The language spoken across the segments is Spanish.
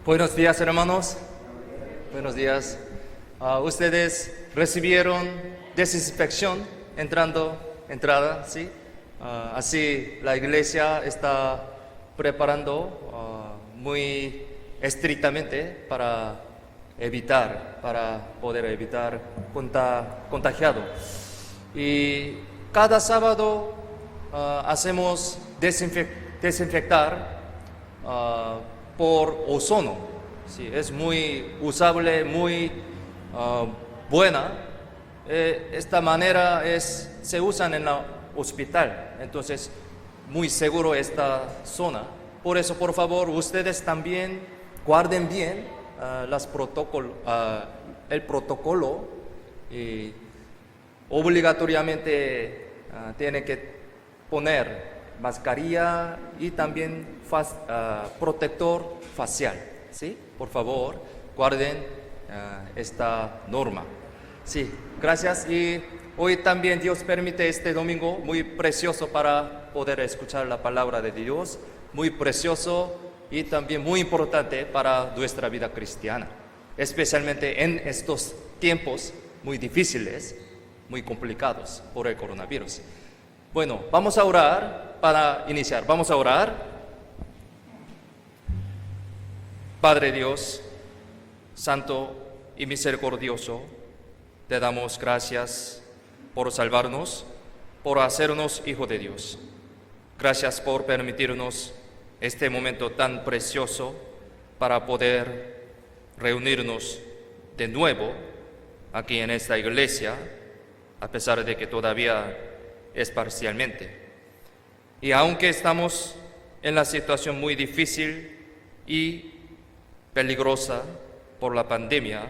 Buenos días, hermanos. Buenos días. Ustedes recibieron desinfección entrada, ¿sí? Así la iglesia está preparando muy estrictamente para poder evitar contagiado. Y cada sábado hacemos desinfectar por ozono. Sí, es muy usable, muy buena. Esta manera se usa en el hospital, entonces muy seguro esta zona. Por eso, por favor, ustedes también guarden bien el protocolo y obligatoriamente tienen que poner mascarilla y también protector facial, ¿sí? Por favor, guarden esta norma. Sí, gracias. Y hoy también Dios permite este domingo muy precioso para poder escuchar la palabra de Dios, muy precioso y también muy importante para nuestra vida cristiana, especialmente en estos tiempos muy difíciles, muy complicados por el coronavirus. Bueno, vamos a orar para iniciar. Vamos a orar. Padre Dios, santo y misericordioso, te damos gracias por salvarnos, por hacernos hijos de Dios. Gracias por permitirnos este momento tan precioso para poder reunirnos de nuevo aquí en esta iglesia, a pesar de que todavía es parcialmente. Y aunque estamos en la situación muy difícil y peligrosa por la pandemia,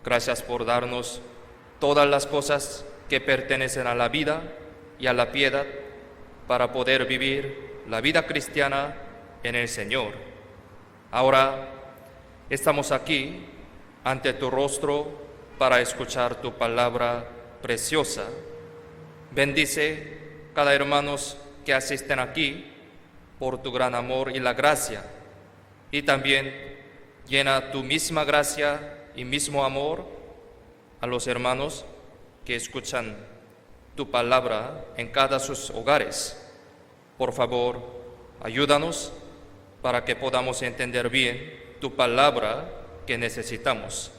gracias por darnos todas las cosas que pertenecen a la vida y a la piedad para poder vivir la vida cristiana en el Señor. Ahora estamos aquí ante tu rostro para escuchar tu palabra preciosa. Bendice cada hermano que asisten aquí por tu gran amor y la gracia, y también llena tu misma gracia y mismo amor a los hermanos que escuchan tu palabra en cada sus hogares. Por favor, ayúdanos para que podamos entender bien tu palabra que necesitamos.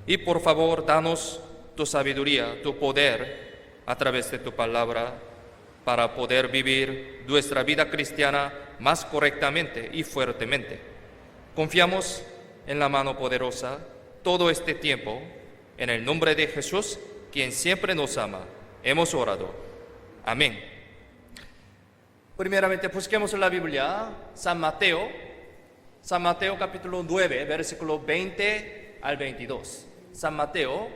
Y por favor, danos tu sabiduría, tu poder a través de tu palabra para poder vivir nuestra vida cristiana más correctamente y fuertemente. Confiamos en la mano poderosa todo este tiempo, en el nombre de Jesús, quien siempre nos ama. Hemos orado. Amén. Primeramente, busquemos la Biblia, San Mateo capítulo 9, versículo 20 al 22. San Mateo,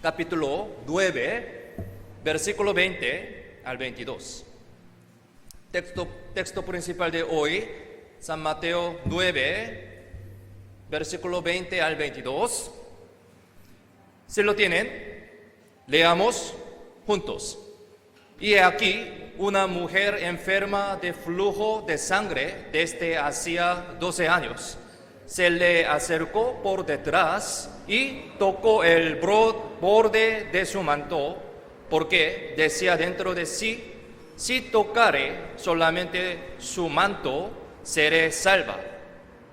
capítulo 9, versículo 20 al 22. Texto principal de hoy, San Mateo 9, versículo 20 al 22. Si lo tienen, leamos juntos. Y aquí una mujer enferma de flujo de sangre desde hacía 12 años. Se le acercó por detrás y tocó el borde de su manto, porque decía dentro de sí: si tocare solamente su manto, seré salva.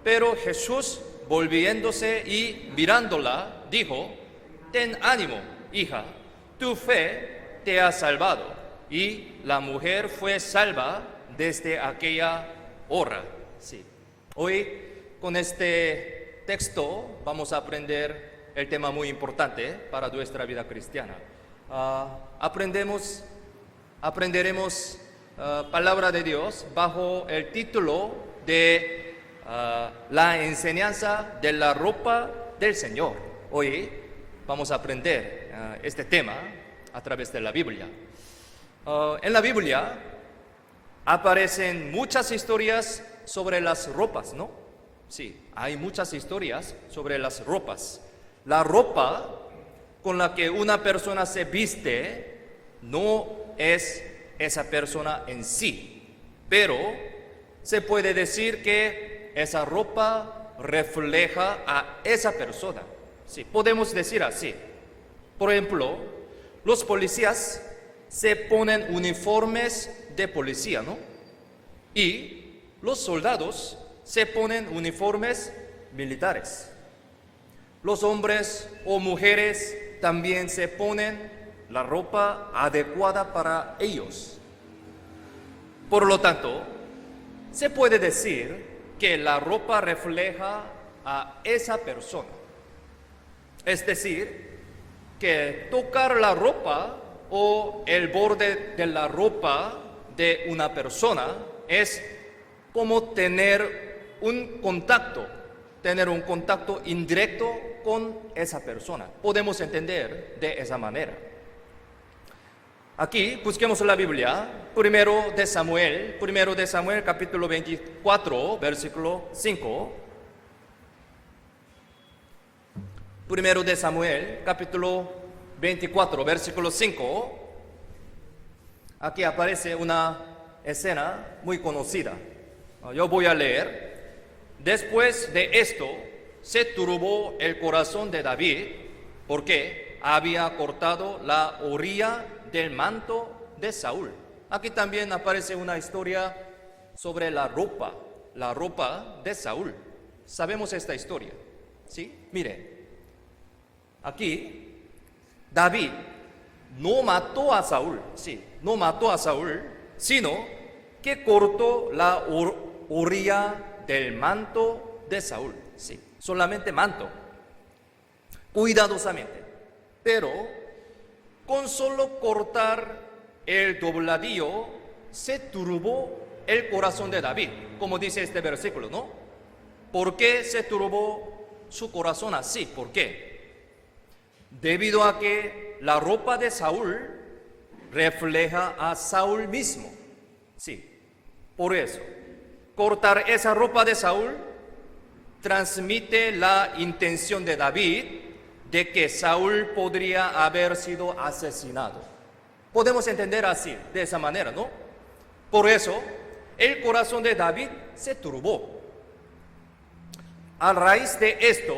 Pero Jesús, volviéndose y mirándola, dijo: ten ánimo, hija, tu fe te ha salvado. Y la mujer fue salva desde aquella hora. Sí. Hoy, con este texto, vamos a aprender el tema muy importante para nuestra vida cristiana. Aprenderemos palabra de Dios bajo el título de la enseñanza de la ropa del Señor. Hoy vamos a aprender este tema a través de la Biblia. En la Biblia aparecen muchas historias sobre las ropas, ¿no? Sí, hay muchas historias sobre las ropas. La ropa con la que una persona se viste no es esa persona en sí, pero se puede decir que esa ropa refleja a esa persona. Sí, podemos decir así. Por ejemplo, los policías se ponen uniformes de policía, ¿no? Y los soldados se ponen uniformes militares. Los hombres o mujeres también se ponen la ropa adecuada para ellos. Por lo tanto, se puede decir que la ropa refleja a esa persona. Es decir, que tocar la ropa o el borde de la ropa de una persona es como tener un contacto indirecto con esa persona. Podemos entender de esa manera. Aquí busquemos la Biblia, primero de Samuel capítulo 24, versículo 5. Primero de Samuel, capítulo 24, versículo 5. Aquí aparece una escena muy conocida. Yo voy a leer. Después de esto, se turbó el corazón de David, porque había cortado la orilla del manto de Saúl. Aquí también aparece una historia sobre la ropa de Saúl. Sabemos esta historia, ¿sí? Mire, aquí David no mató a Saúl, sino que cortó la orilla del manto de Saúl, sí, solamente manto, cuidadosamente. Pero con solo cortar el dobladillo se turbó el corazón de David, como dice este versículo, ¿no? ¿Por qué se turbó su corazón así? ¿Por qué? Debido a que la ropa de Saúl refleja a Saúl mismo. Sí, por eso, cortar esa ropa de Saúl transmite la intención de David de que Saúl podría haber sido asesinado. Podemos entender así, de esa manera, ¿no? Por eso, el corazón de David se turbó. A raíz de esto,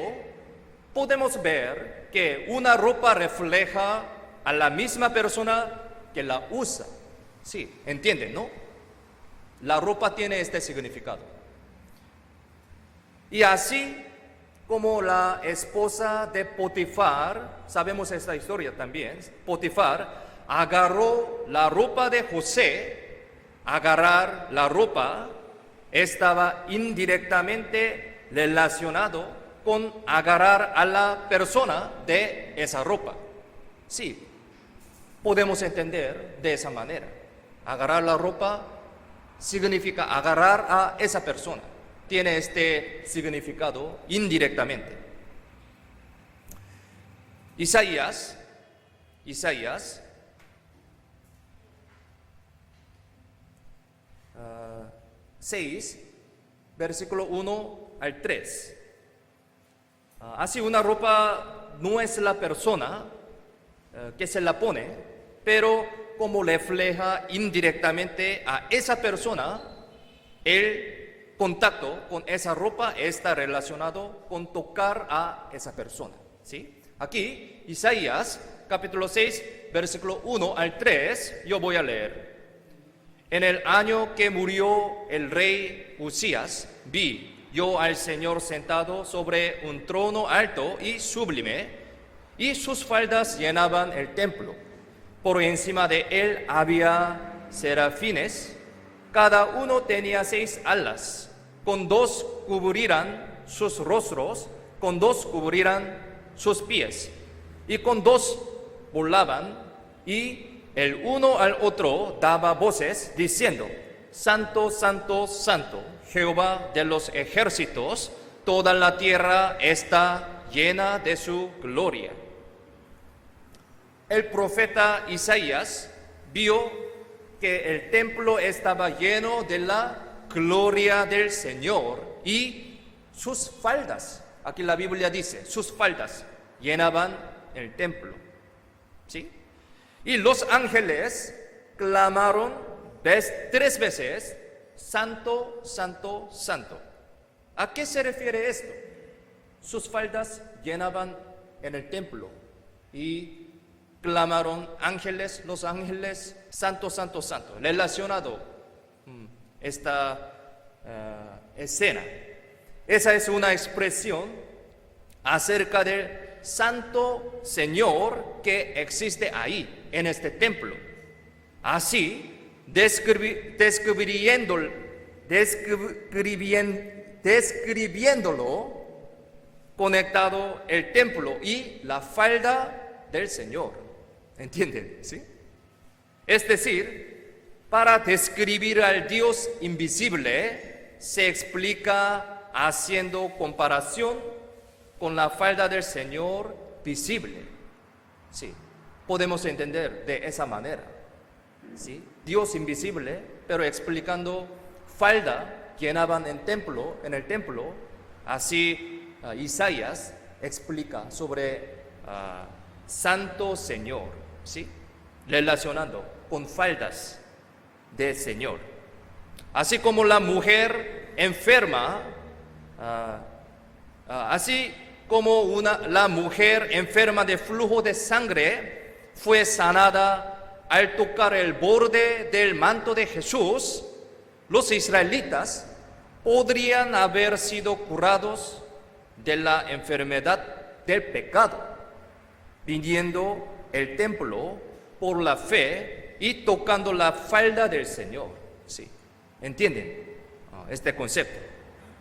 podemos ver que una ropa refleja a la misma persona que la usa. Sí, ¿entienden, no? La ropa tiene este significado. Y así como la esposa de Potifar, sabemos esta historia también, Potifar agarró la ropa de José. Agarrar la ropa estaba indirectamente relacionado con agarrar a la persona de esa ropa. Sí, podemos entender de esa manera. Agarrar la ropa significa agarrar a esa persona. Tiene este significado indirectamente. Isaías 6, versículo 1 al 3. Así una ropa no es la persona que se la pone, pero como refleja indirectamente a esa persona, el contacto con esa ropa está relacionado con tocar a esa persona, ¿sí? Aquí, Isaías, capítulo 6, versículo 1 al 3, yo voy a leer. En el año que murió el rey Usías, vi yo al Señor sentado sobre un trono alto y sublime, y sus faldas llenaban el templo. Por encima de él había serafines, cada uno tenía 6 alas. Con 2 cubrirán sus rostros, con 2 cubrirán sus pies, y con 2 volaban, y el uno al otro daba voces diciendo: Santo, Santo, Santo, Jehová de los ejércitos, toda la tierra está llena de su gloria. El profeta Isaías vio que el templo estaba lleno de la gloria del Señor y sus faldas, aquí la Biblia dice, sus faldas llenaban el templo, ¿sí? Y los ángeles clamaron 3 veces, santo, santo, santo. ¿A qué se refiere esto? Sus faldas llenaban en el templo y clamaron ángeles, los ángeles, santo, santo, santo. Relacionado esta escena. Esa es una expresión acerca del Santo Señor que existe ahí, en este templo. Así, describiéndolo, conectado el templo y la falda del Señor. ¿Entienden? ¿Sí? Es decir, para describir al Dios invisible, se explica haciendo comparación con la falda del Señor visible. Sí, podemos entender de esa manera. ¿Sí? Dios invisible, pero explicando falda llenaban en el templo. Así Isaías explica sobre Santo Señor, ¿sí? Relacionando con faldas del Señor. Así como la mujer enferma, la mujer enferma de flujo de sangre fue sanada al tocar el borde del manto de Jesús, los israelitas podrían haber sido curados de la enfermedad del pecado, viniendo el templo por la fe y tocando la falda del Señor. ¿Sí? ¿Entienden este concepto?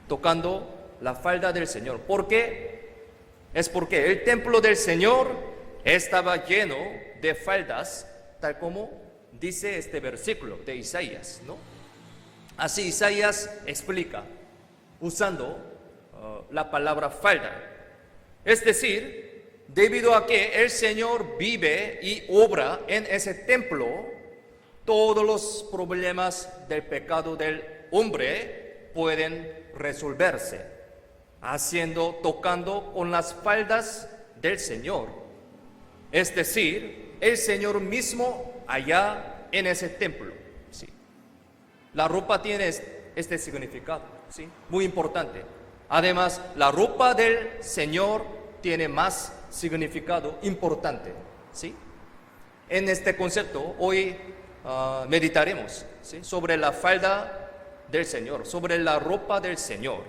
Tocando la falda del Señor. ¿Por qué? Es porque el templo del Señor estaba lleno de faldas, tal como dice este versículo de Isaías, ¿no? Así Isaías explica usando la palabra falda. Es decir, debido a que el Señor vive y obra en ese templo, todos los problemas del pecado del hombre pueden resolverse, tocando con las faldas del Señor. Es decir, el Señor mismo allá en ese templo. ¿Sí? La ropa tiene este significado, ¿sí? Muy importante. Además, la ropa del Señor tiene más significado importante, ¿sí? En este concepto hoy meditaremos, ¿sí? Sobre la falda del Señor, sobre la ropa del Señor.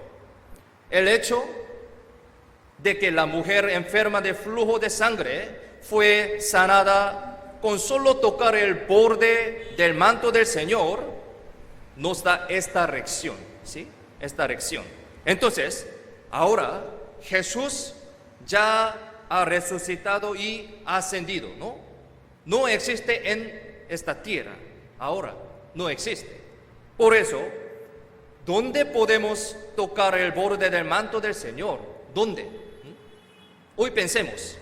El hecho de que la mujer enferma de flujo de sangre fue sanada con solo tocar el borde del manto del Señor nos da esta reacción, ¿sí? Esta reacción. Entonces, ahora Jesús ya ha resucitado y ascendido, ¿no? No existe en esta tierra, ahora no existe. Por eso, ¿dónde podemos tocar el borde del manto del Señor? ¿Dónde? Hoy pensemos.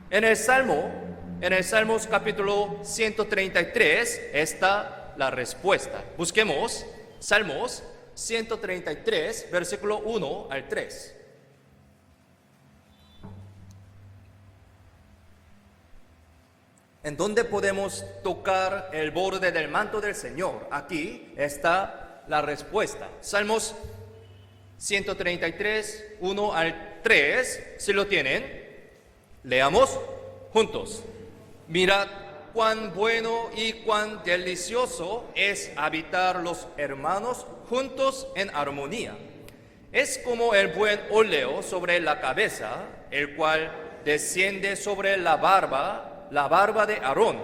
En el Salmos capítulo 133 está la respuesta. Busquemos Salmos 133, versículo 1 al 3. ¿En dónde podemos tocar el borde del manto del Señor? Aquí está la respuesta. Salmos 133, 1 al 3. Si lo tienen, leamos juntos. Mirad cuán bueno y cuán delicioso es habitar los hermanos juntos en armonía. Es como el buen óleo sobre la cabeza, el cual desciende sobre la barba de Aarón,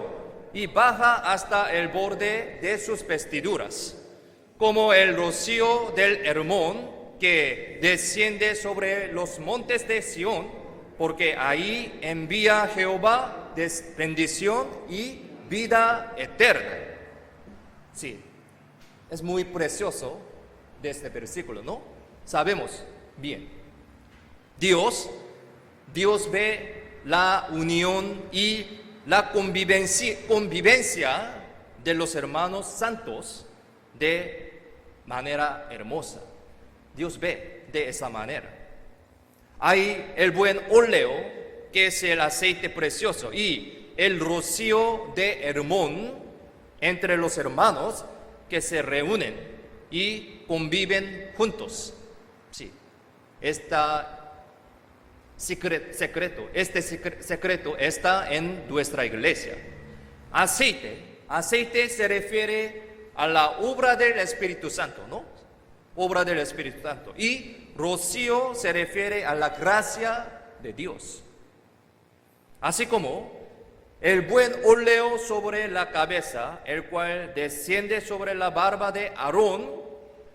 y baja hasta el borde de sus vestiduras, como el rocío del Hermón que desciende sobre los montes de Sión, porque ahí envía Jehová bendición y vida eterna. Sí, es muy precioso de este versículo, ¿no? Sabemos bien. Dios ve la unión y la convivencia de los hermanos santos de manera hermosa. Dios ve de esa manera. Hay el buen óleo, que es el aceite precioso, y el rocío de Hermón entre los hermanos que se reúnen y conviven juntos. Sí, este secreto está en nuestra iglesia. Aceite se refiere a la obra del Espíritu Santo, ¿no? Obra del Espíritu Santo. Y rocío se refiere a la gracia de Dios. Así como el buen óleo sobre la cabeza, el cual desciende sobre la barba de Aarón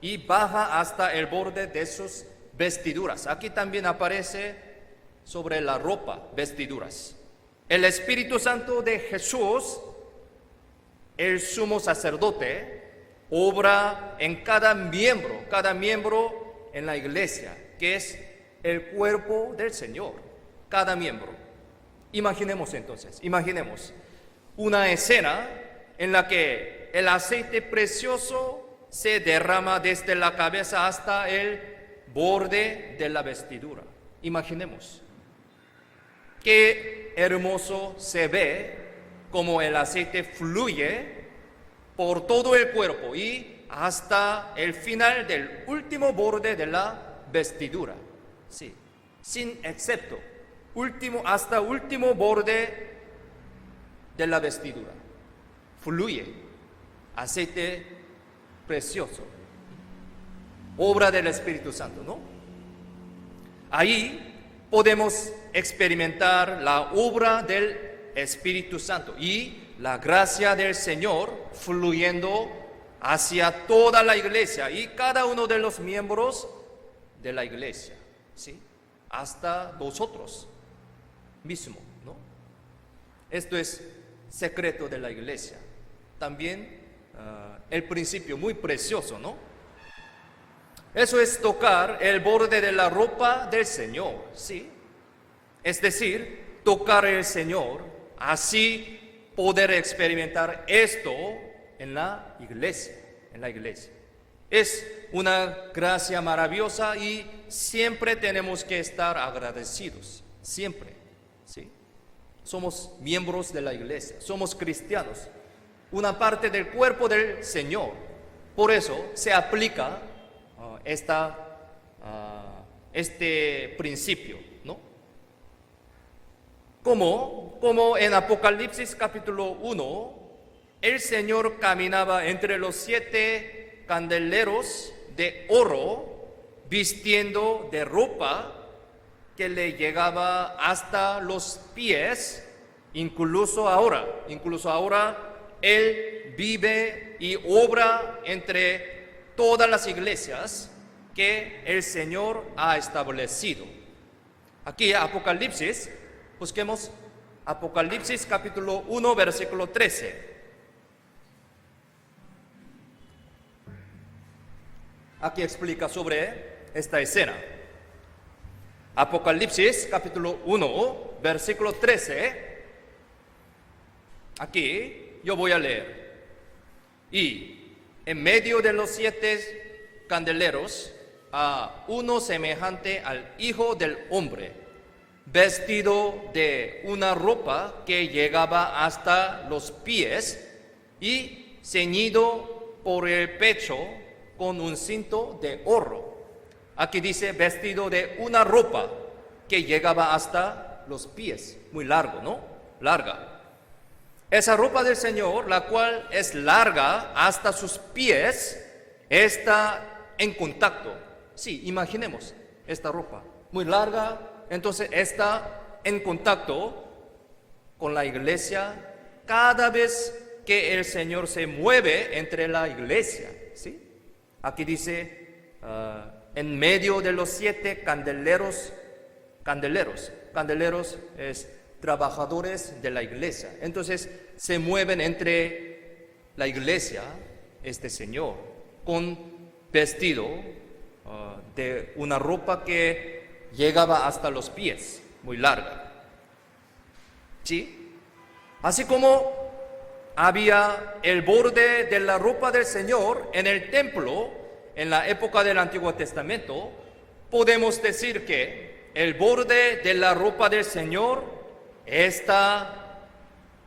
y baja hasta el borde de sus vestiduras. Aquí también aparece sobre la ropa, vestiduras. El Espíritu Santo de Jesús, el sumo sacerdote, obra en cada miembro en la iglesia, que es el cuerpo del Señor, cada miembro. Imaginemos una escena en la que el aceite precioso se derrama desde la cabeza hasta el borde de la vestidura. Imaginemos qué hermoso se ve como el aceite fluye por todo el cuerpo y hasta el final del último borde de la vestidura. Sí, sin excepto, hasta último borde de la vestidura. Fluye aceite precioso, obra del Espíritu Santo, ¿no? Ahí podemos experimentar la obra del Espíritu Santo y la gracia del Señor fluyendo hacia toda la iglesia y cada uno de los miembros de la iglesia, ¿sí? Hasta nosotros mismos, ¿no? Esto es secreto de la iglesia. También el principio muy precioso, ¿no? Eso es tocar el borde de la ropa del Señor, ¿sí? Es decir, tocar el Señor, así poder experimentar esto en la iglesia, Es una gracia maravillosa y siempre tenemos que estar agradecidos, siempre, ¿sí? Somos miembros de la iglesia, somos cristianos, una parte del cuerpo del Señor. Por eso se aplica este principio, ¿no? Como en Apocalipsis capítulo 1, el Señor caminaba entre los 7 candeleros de oro, vistiendo de ropa que le llegaba hasta los pies. Incluso ahora Él vive y obra entre todas las iglesias que el Señor ha establecido. Aquí Apocalipsis, busquemos Apocalipsis capítulo 1, versículo 13. Aquí explica sobre esta escena. Apocalipsis capítulo 1, versículo 13. Aquí yo voy a leer. Y en medio de los 7 candeleros, a uno semejante al Hijo del Hombre, vestido de una ropa que llegaba hasta los pies y ceñido por el pecho con un cinto de oro. Aquí dice vestido de una ropa que llegaba hasta los pies, muy largo, ¿no? Larga. Esa ropa del Señor, la cual es larga hasta sus pies, está en contacto. Sí, imaginemos esta ropa, muy larga, entonces está en contacto con la iglesia cada vez que el Señor se mueve entre la iglesia, ¿sí? Aquí dice, en medio de los 7 candeleros es trabajadores de la iglesia. Entonces se mueven entre la iglesia, este Señor, con vestido de una ropa que llegaba hasta los pies, muy larga. ¿Sí? Así como había el borde de la ropa del Señor en el templo en la época del Antiguo Testamento, podemos decir que el borde de la ropa del Señor está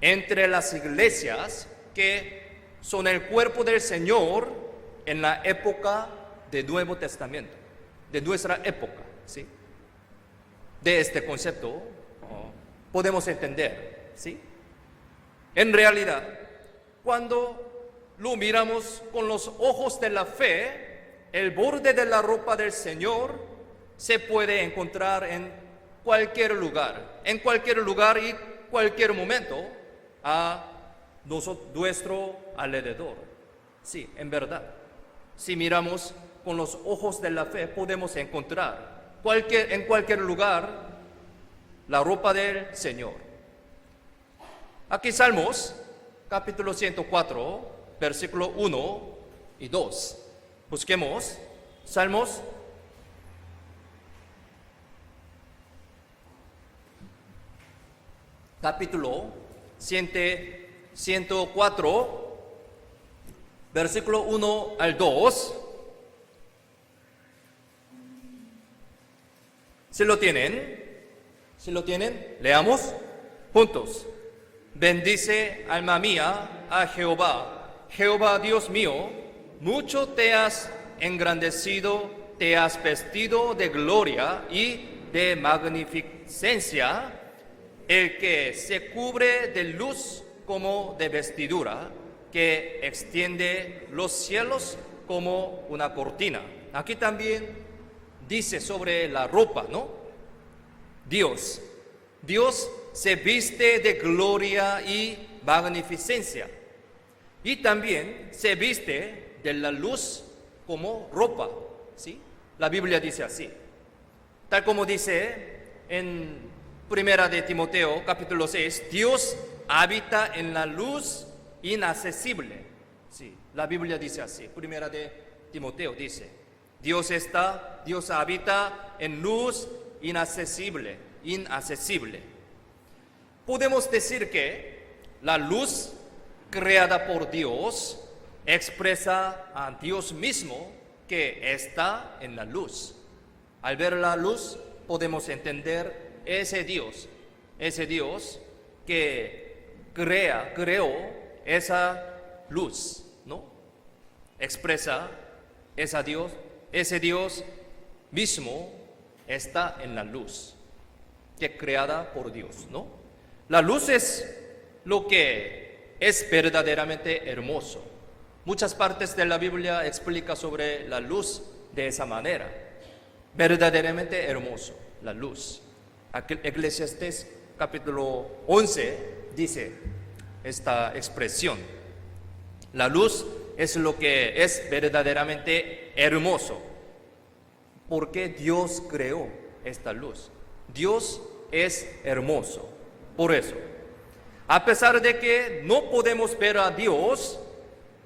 entre las iglesias que son el cuerpo del Señor en la época del Nuevo Testamento, de nuestra época, ¿sí? De este concepto podemos entender, ¿sí? En realidad, cuando lo miramos con los ojos de la fe, el borde de la ropa del Señor se puede encontrar en cualquier lugar y cualquier momento a nuestro alrededor. Sí, en verdad, si miramos con los ojos de la fe, podemos encontrar en cualquier lugar la ropa del Señor. Aquí Salmos, capítulo 104, versículo 1 y 2. Busquemos Salmos capítulo 104, versículo 1 al 2. Si lo tienen, leamos juntos. Bendice, alma mía, a Jehová. Jehová, Dios mío, mucho te has engrandecido, te has vestido de gloria y de magnificencia. El que se cubre de luz como de vestidura, que extiende los cielos como una cortina. Aquí también dice sobre la ropa, ¿no? Dios se viste de gloria y magnificencia. Y también se viste de la luz como ropa, ¿sí? La Biblia dice así. Tal como dice en Primera de Timoteo, capítulo 6, Dios habita en la luz inaccesible. Sí, la Biblia dice así. Primera de Timoteo dice, Dios habita en luz inaccesible. Podemos decir que la luz creada por Dios expresa a Dios mismo que está en la luz. Al ver la luz podemos entender ese Dios que creó esa luz, ¿no? Expresa ese Dios mismo está en la luz, que creada por Dios, ¿no? La luz es lo que es verdaderamente hermoso. Muchas partes de la Biblia explica sobre la luz de esa manera. Verdaderamente hermoso, la luz. Eclesiastés capítulo 11 dice esta expresión. La luz es lo que es verdaderamente hermoso. Porque Dios creó esta luz. Dios es hermoso. Por eso, a pesar de que no podemos ver a Dios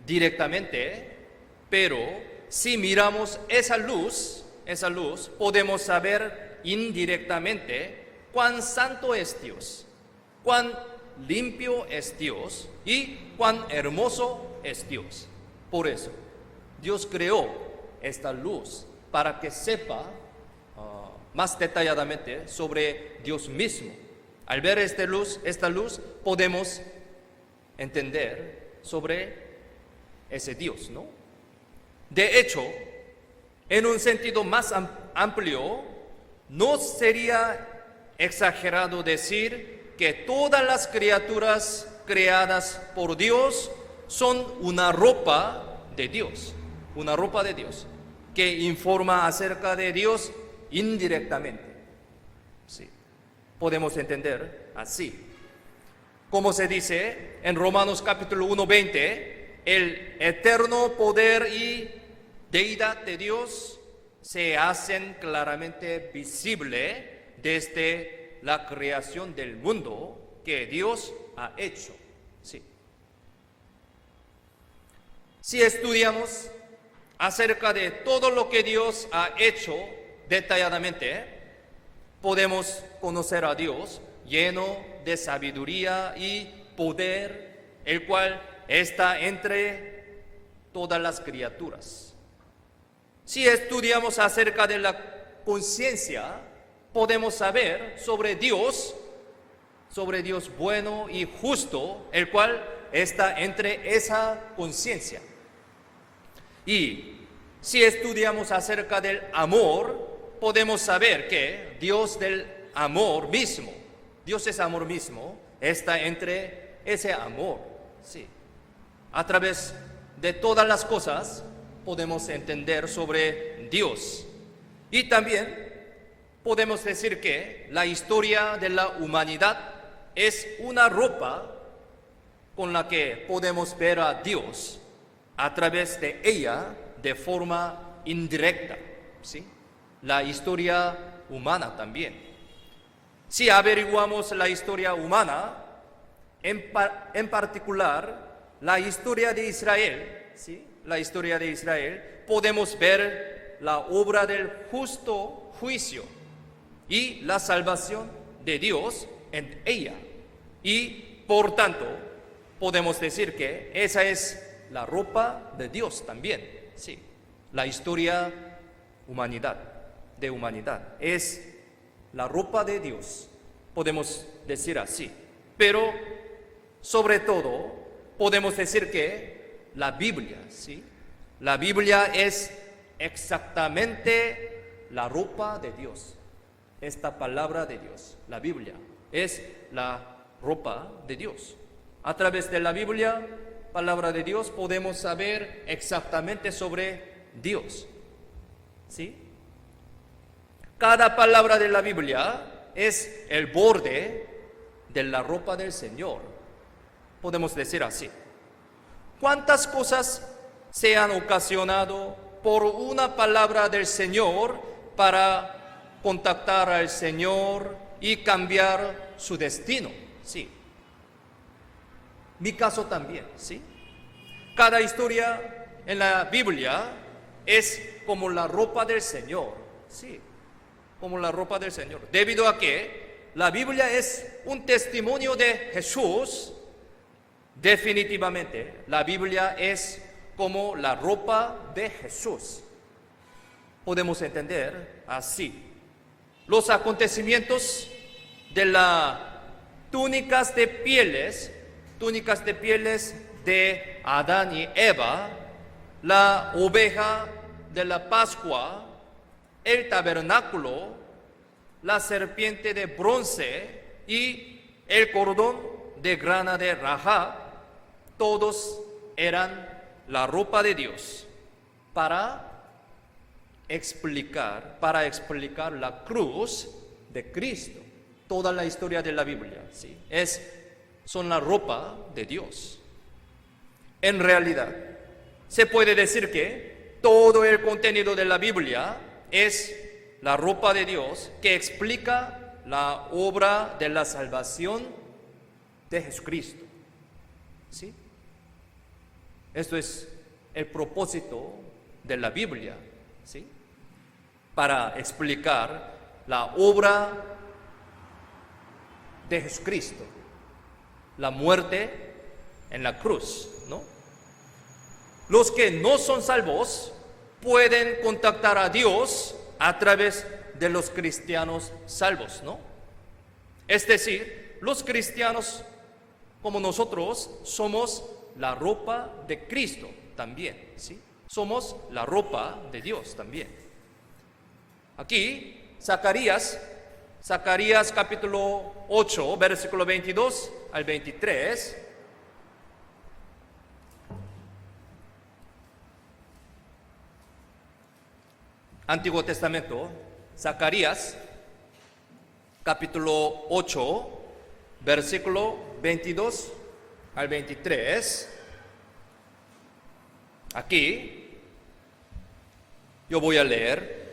directamente, pero si miramos esa luz, podemos saber indirectamente cuán santo es Dios, cuán limpio es Dios y cuán hermoso es Dios. Por eso, Dios creó esta luz para que sepa más detalladamente sobre Dios mismo. Al ver esta luz, podemos entender sobre ese Dios, ¿no? De hecho, en un sentido más amplio, no sería exagerado decir que todas las criaturas creadas por Dios son una ropa de Dios, que informa acerca de Dios indirectamente. Sí, podemos entender así. Como se dice en Romanos capítulo 1:20, el eterno poder y deidad de Dios se hacen claramente visible desde la creación del mundo que Dios ha hecho. Sí. Si estudiamos acerca de todo lo que Dios ha hecho detalladamente, podemos conocer a Dios lleno de sabiduría y poder, el cual está entre todas las criaturas. Si estudiamos acerca de la conciencia, podemos saber sobre Dios bueno y justo, el cual está entre esa conciencia. Y si estudiamos acerca del amor, podemos saber que Dios del amor mismo, Dios es amor mismo, está entre ese amor. Sí. A través de todas las cosas podemos entender sobre Dios. Y también podemos decir que la historia de la humanidad es una ropa con la que podemos ver a Dios a través de ella de forma indirecta, ¿sí? La historia humana también. Si averiguamos la historia humana, en particular la historia de Israel, ¿sí? La historia de Israel, podemos ver la obra del justo juicio y la salvación de Dios en ella. Y por tanto, podemos decir que esa es la ropa de Dios también. Sí, la historia de humanidad es la ropa de Dios, podemos decir así. Pero sobre todo podemos decir que la Biblia, ¿sí? La Biblia es exactamente la ropa de Dios. Esta palabra de Dios, la Biblia, es la ropa de Dios. A través de la Biblia, palabra de Dios, podemos saber exactamente sobre Dios. ¿Sí? Cada palabra de la Biblia es el borde de la ropa del Señor. Podemos decir así. ¿Cuántas cosas se han ocasionado por una palabra del Señor para contactar al Señor y cambiar su destino? Sí. Mi caso también, ¿sí? Cada historia en la Biblia es como la ropa del Señor, sí, como la ropa del Señor. Debido a que la Biblia es un testimonio de Jesús, definitivamente la Biblia es como la ropa de Jesús. Podemos entender así. Los acontecimientos de las túnicas de pieles de Adán y Eva, la oveja de la Pascua, el tabernáculo, la serpiente de bronce y el cordón de grana de Rahab, todos eran la ropa de Dios para explicar la cruz de Cristo. Toda la historia de la Biblia, ¿sí? Son la ropa de Dios. En realidad, se puede decir que todo el contenido de la Biblia es la ropa de Dios que explica la obra de la salvación de Jesucristo. ¿Sí? Esto es el propósito de la Biblia, ¿sí? Para explicar la obra de Jesucristo, la muerte en la cruz, ¿no? Los que no son salvos pueden contactar a Dios a través de los cristianos salvos, ¿no? Es decir, los cristianos como nosotros somos la ropa de Cristo también, ¿sí? Somos la ropa de Dios también. Aquí, Zacarías capítulo 8, versículo 22 al 23. Antiguo Testamento, Zacarías capítulo 8, versículo 22 al 23. Aquí yo voy a leer.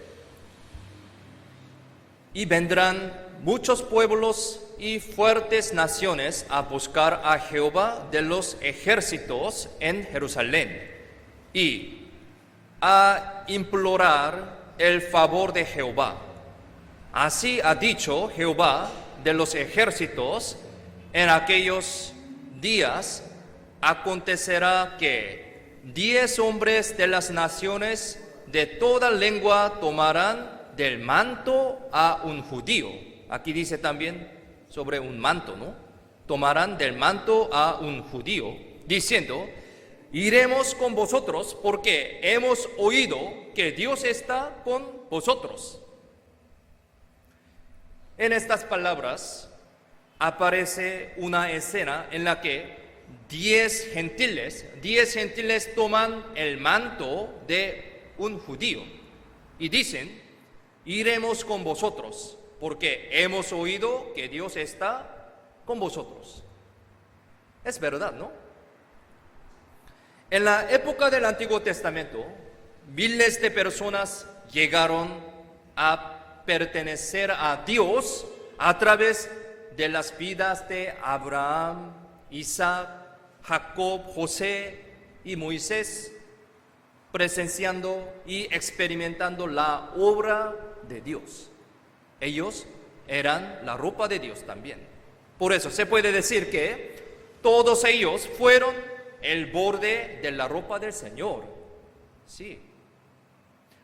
Y vendrán muchos pueblos y fuertes naciones a buscar a Jehová de los ejércitos en Jerusalén y a implorar el favor de Jehová. Así ha dicho Jehová de los ejércitos: en aquellos días acontecerá que 10 hombres de las naciones de toda lengua tomarán del manto a un judío. Aquí dice también sobre un manto, ¿no? Tomarán del manto a un judío, diciendo: iremos con vosotros porque hemos oído que Dios está con vosotros. En estas palabras aparece una escena en la que 10 gentiles toman el manto de un judío y dicen: iremos con vosotros porque hemos oído que Dios está con vosotros. Es verdad, ¿no? En la época del Antiguo Testamento, miles de personas llegaron a pertenecer a Dios a través de las vidas de Abraham, Isaac, Jacob, José y Moisés, presenciando y experimentando la obra de Dios. Ellos eran la ropa de Dios también. Por eso se puede decir que todos ellos fueron el borde de la ropa del Señor. Sí.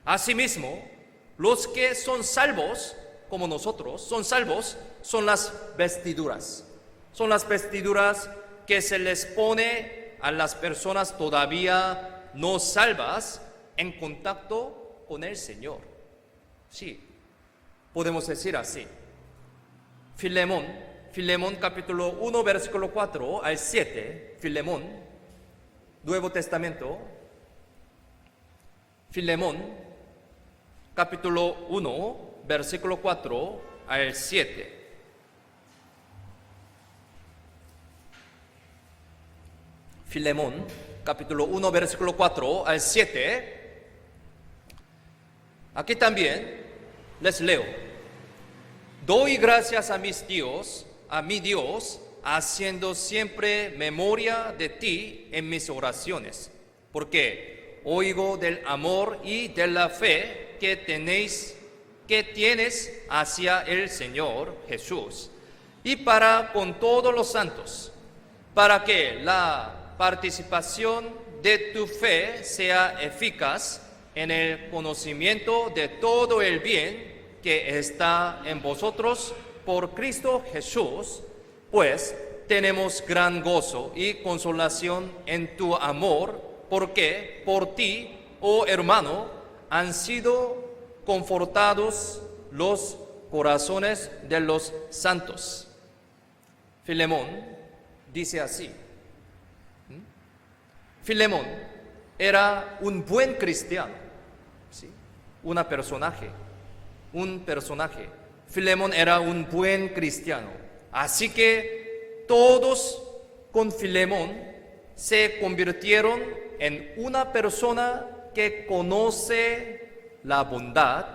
Asimismo, los que son salvos, como nosotros, son salvos, son las vestiduras. Son las vestiduras que se les pone a las personas todavía no salvas en contacto con el Señor. Sí, podemos decir así. Filemón capítulo 1, versículo 4 al 7, Filemón, Nuevo Testamento, Filemón, capítulo 1, versículo 4 al 7. Filemón, capítulo 1, versículo 4 al 7. Aquí también les leo. Doy gracias a mi Dios, haciendo siempre memoria de ti en mis oraciones, porque oigo del amor y de la fe que tienes hacia el Señor Jesús, y para con todos los santos, para que la participación de tu fe sea eficaz en el conocimiento de todo el bien que está en vosotros por Cristo Jesús, pues tenemos gran gozo y consolación en tu amor, porque por ti, oh hermano, han sido confortados los corazones de los santos. Filemón dice así. Filemón era un buen cristiano, ¿sí? Un personaje. Filemón era un buen cristiano. Así que todos con Filemón se convirtieron en una persona que conoce la bondad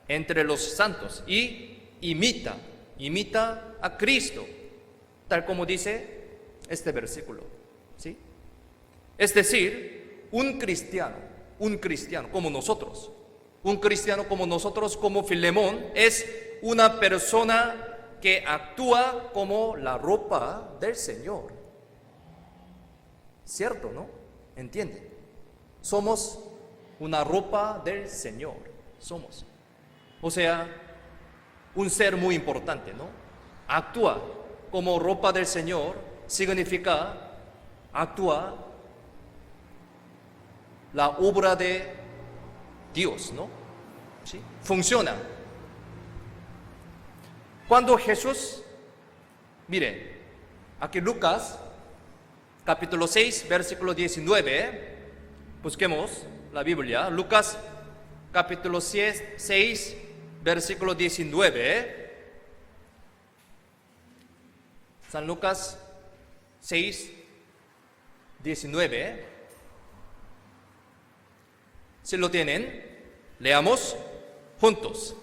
entre los santos y imita a Cristo, tal como dice este versículo, ¿sí? Es decir, un cristiano como nosotros, como Filemón, es una persona que actúa como la ropa del Señor. ¿Cierto, no? ¿Entienden? Somos una ropa del Señor. Somos. O sea, un ser muy importante, ¿no? Actúa como ropa del Señor significa actúa la obra de Dios, ¿no? ¿Sí? Funciona. Cuando Jesús, miren, aquí Lucas, capítulo 6, versículo 19, busquemos la Biblia, Lucas, capítulo 6, versículo 19, San Lucas 6, 19, si lo tienen, leamos juntos.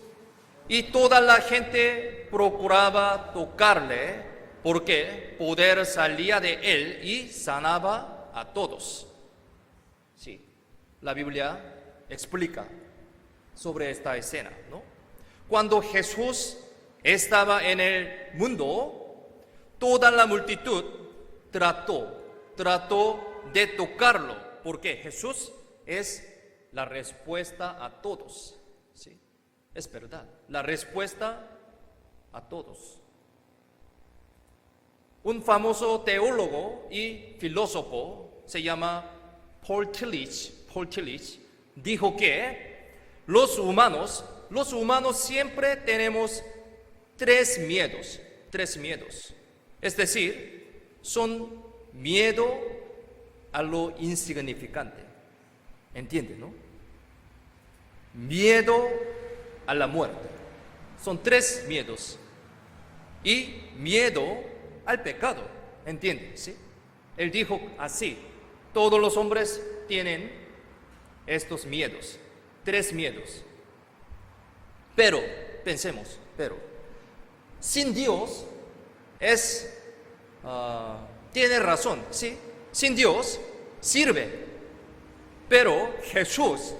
Y toda la gente procuraba tocarle, porque poder salía de él y sanaba a todos. Sí, la Biblia explica sobre esta escena, ¿no? Cuando Jesús estaba en el mundo, toda la multitud trató de tocarlo, porque Jesús es la respuesta a todos. ¿Sí? Es verdad, la respuesta a todos. Un famoso teólogo y filósofo se llama Paul Tillich dijo que los humanos siempre tenemos tres miedos. Es decir, son miedo a lo insignificante. ¿Entiende, no? Miedo a la muerte. Son tres miedos. Y miedo al pecado. ¿Entiende? ¿Sí? Él dijo así: todos los hombres tienen estos miedos, tres miedos. Pero, pensemos, sin Dios tiene razón, ¿sí? Sin Dios sirve. Pero Jesús,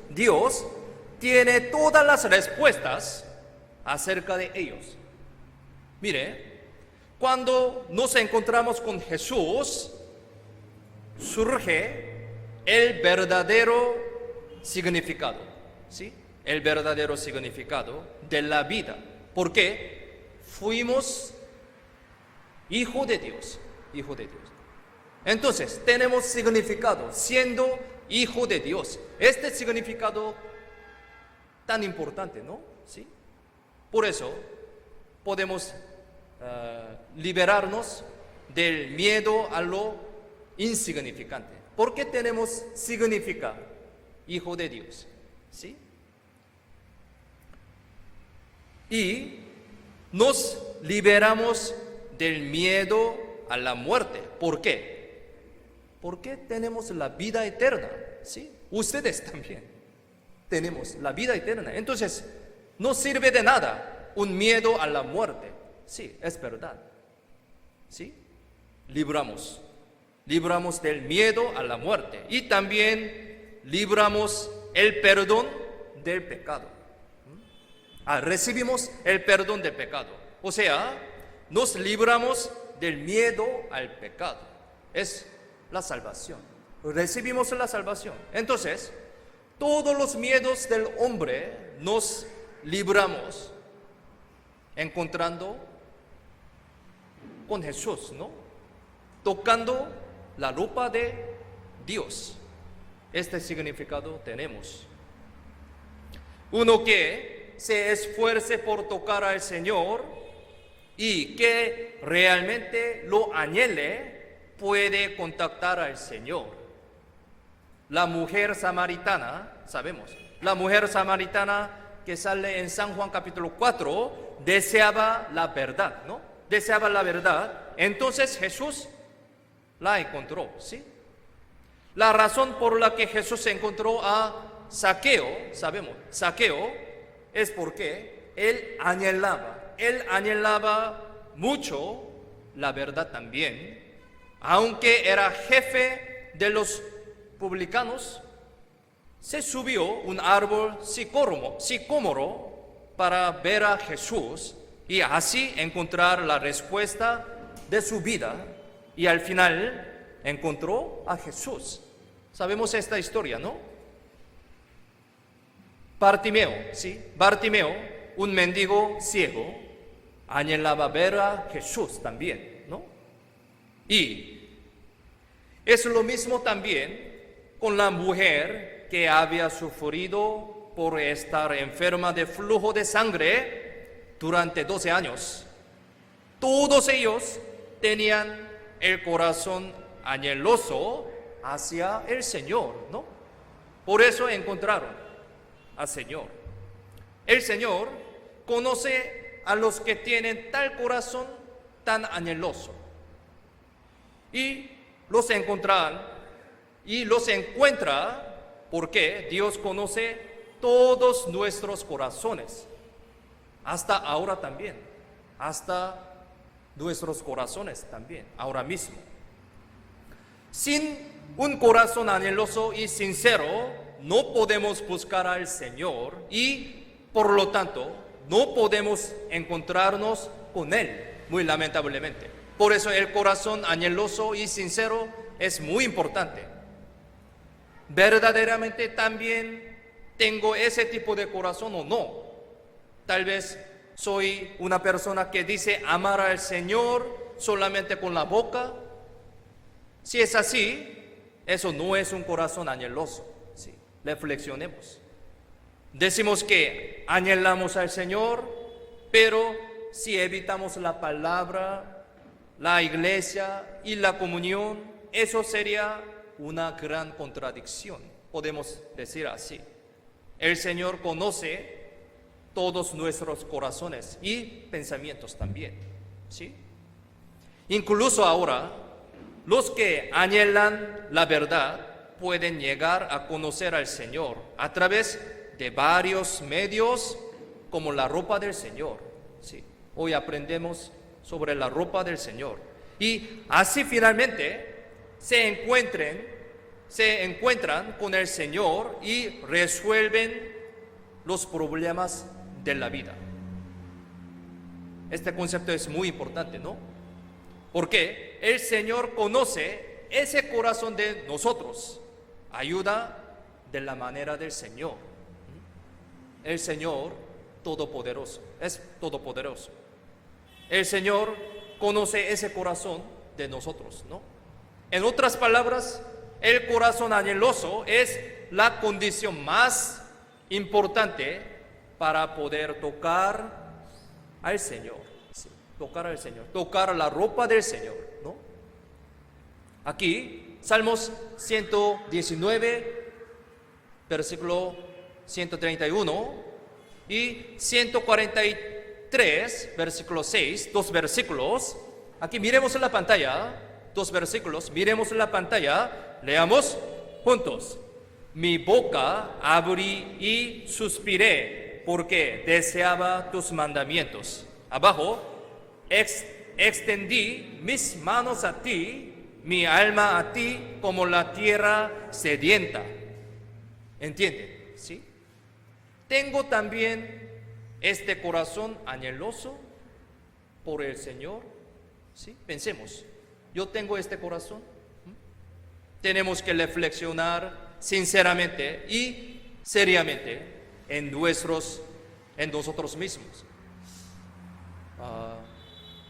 Dios, tiene todas las respuestas acerca de ellos. Mire, cuando nos encontramos con Jesús, surge el verdadero significado, ¿sí? El verdadero significado de la vida. ¿Por qué? Fuimos hijo de Dios. Entonces, tenemos significado siendo hijo de Dios. Este significado tan importante, ¿no? ¿Sí? Por eso podemos liberarnos del miedo a lo insignificante. ¿Por qué tenemos significado? Hijo de Dios, ¿sí? Y nos liberamos del miedo a la muerte. ¿Por qué? Porque tenemos la vida eterna, ¿sí? Ustedes también tenemos la vida eterna. Entonces, no sirve de nada un miedo a la muerte. Sí, es verdad. ¿Sí? Libramos del miedo a la muerte. Y también libramos el perdón del pecado. Recibimos el perdón del pecado. O sea, nos libramos del miedo al pecado. Es la salvación. Recibimos la salvación. Entonces, todos los miedos del hombre nos libramos encontrando con Jesús, ¿no? Tocando la ropa de Dios. Este significado tenemos. Uno que se esfuerce por tocar al Señor y que realmente lo anhele, puede contactar al Señor. La mujer samaritana, sabemos, la mujer samaritana que sale en San Juan capítulo 4, deseaba la verdad, ¿no? Deseaba la verdad. Entonces Jesús la encontró, ¿sí? La razón por la que Jesús encontró a Zaqueo, sabemos, Zaqueo, es porque él anhelaba mucho la verdad también. Aunque era jefe de los publicanos, se subió un árbol sicómoro para ver a Jesús y así encontrar la respuesta de su vida. Y al final encontró a Jesús. Sabemos esta historia, ¿no? Bartimeo, un mendigo ciego, anhelaba ver a Jesús también, ¿no? Y es lo mismo también con la mujer que había sufrido por estar enferma de flujo de sangre durante 12 años. Todos ellos tenían el corazón anheloso hacia el Señor, ¿no? Por eso encontraron al Señor. El Señor conoce a los que tienen tal corazón tan anheloso. Y los encuentra porque Dios conoce todos nuestros corazones, hasta ahora también, hasta nuestros corazones también, ahora mismo. Sin un corazón anheloso y sincero, no podemos buscar al Señor y, por lo tanto, no podemos encontrarnos con Él, muy lamentablemente. Por eso el corazón anheloso y sincero es muy importante. ¿Verdaderamente también tengo ese tipo de corazón o no? Tal vez soy una persona que dice amar al Señor solamente con la boca. Si es así, Eso no es un corazón anheloso. ¿Sí? Reflexionemos. Decimos que anhelamos al Señor, pero si evitamos la palabra, la iglesia y la comunión, eso sería una gran contradicción. Podemos decir así. El Señor conoce todos nuestros corazones y pensamientos también. ¿Sí? Incluso ahora, los que anhelan la verdad pueden llegar a conocer al Señor a través de varios medios, como la ropa del Señor. ¿Sí? Hoy aprendemos sobre la ropa del Señor. Y así finalmente se encuentran con el Señor y resuelven los problemas de la vida. Este concepto es muy importante, ¿no? Porque el Señor conoce ese corazón de nosotros, ayuda de la manera del Señor. El Señor todopoderoso, es todopoderoso. El Señor conoce ese corazón de nosotros, ¿no? En otras palabras, el corazón anheloso es la condición más importante para poder tocar al Señor. Sí, tocar al Señor, tocar la ropa del Señor, ¿no? Aquí, Salmos 119, versículo 131 y 143, versículo 6, dos versículos. Aquí miremos en la pantalla, dos versículos, miremos en la pantalla, leamos juntos. Mi boca abrí y suspiré, porque deseaba tus mandamientos. Abajo, extendí mis manos a ti, mi alma a ti, como la tierra sedienta. ¿Entienden? ¿Sí? Tengo también este corazón anheloso por el Señor. ¿Sí? Pensemos, yo tengo este corazón. Tenemos que reflexionar sinceramente y seriamente en nosotros mismos.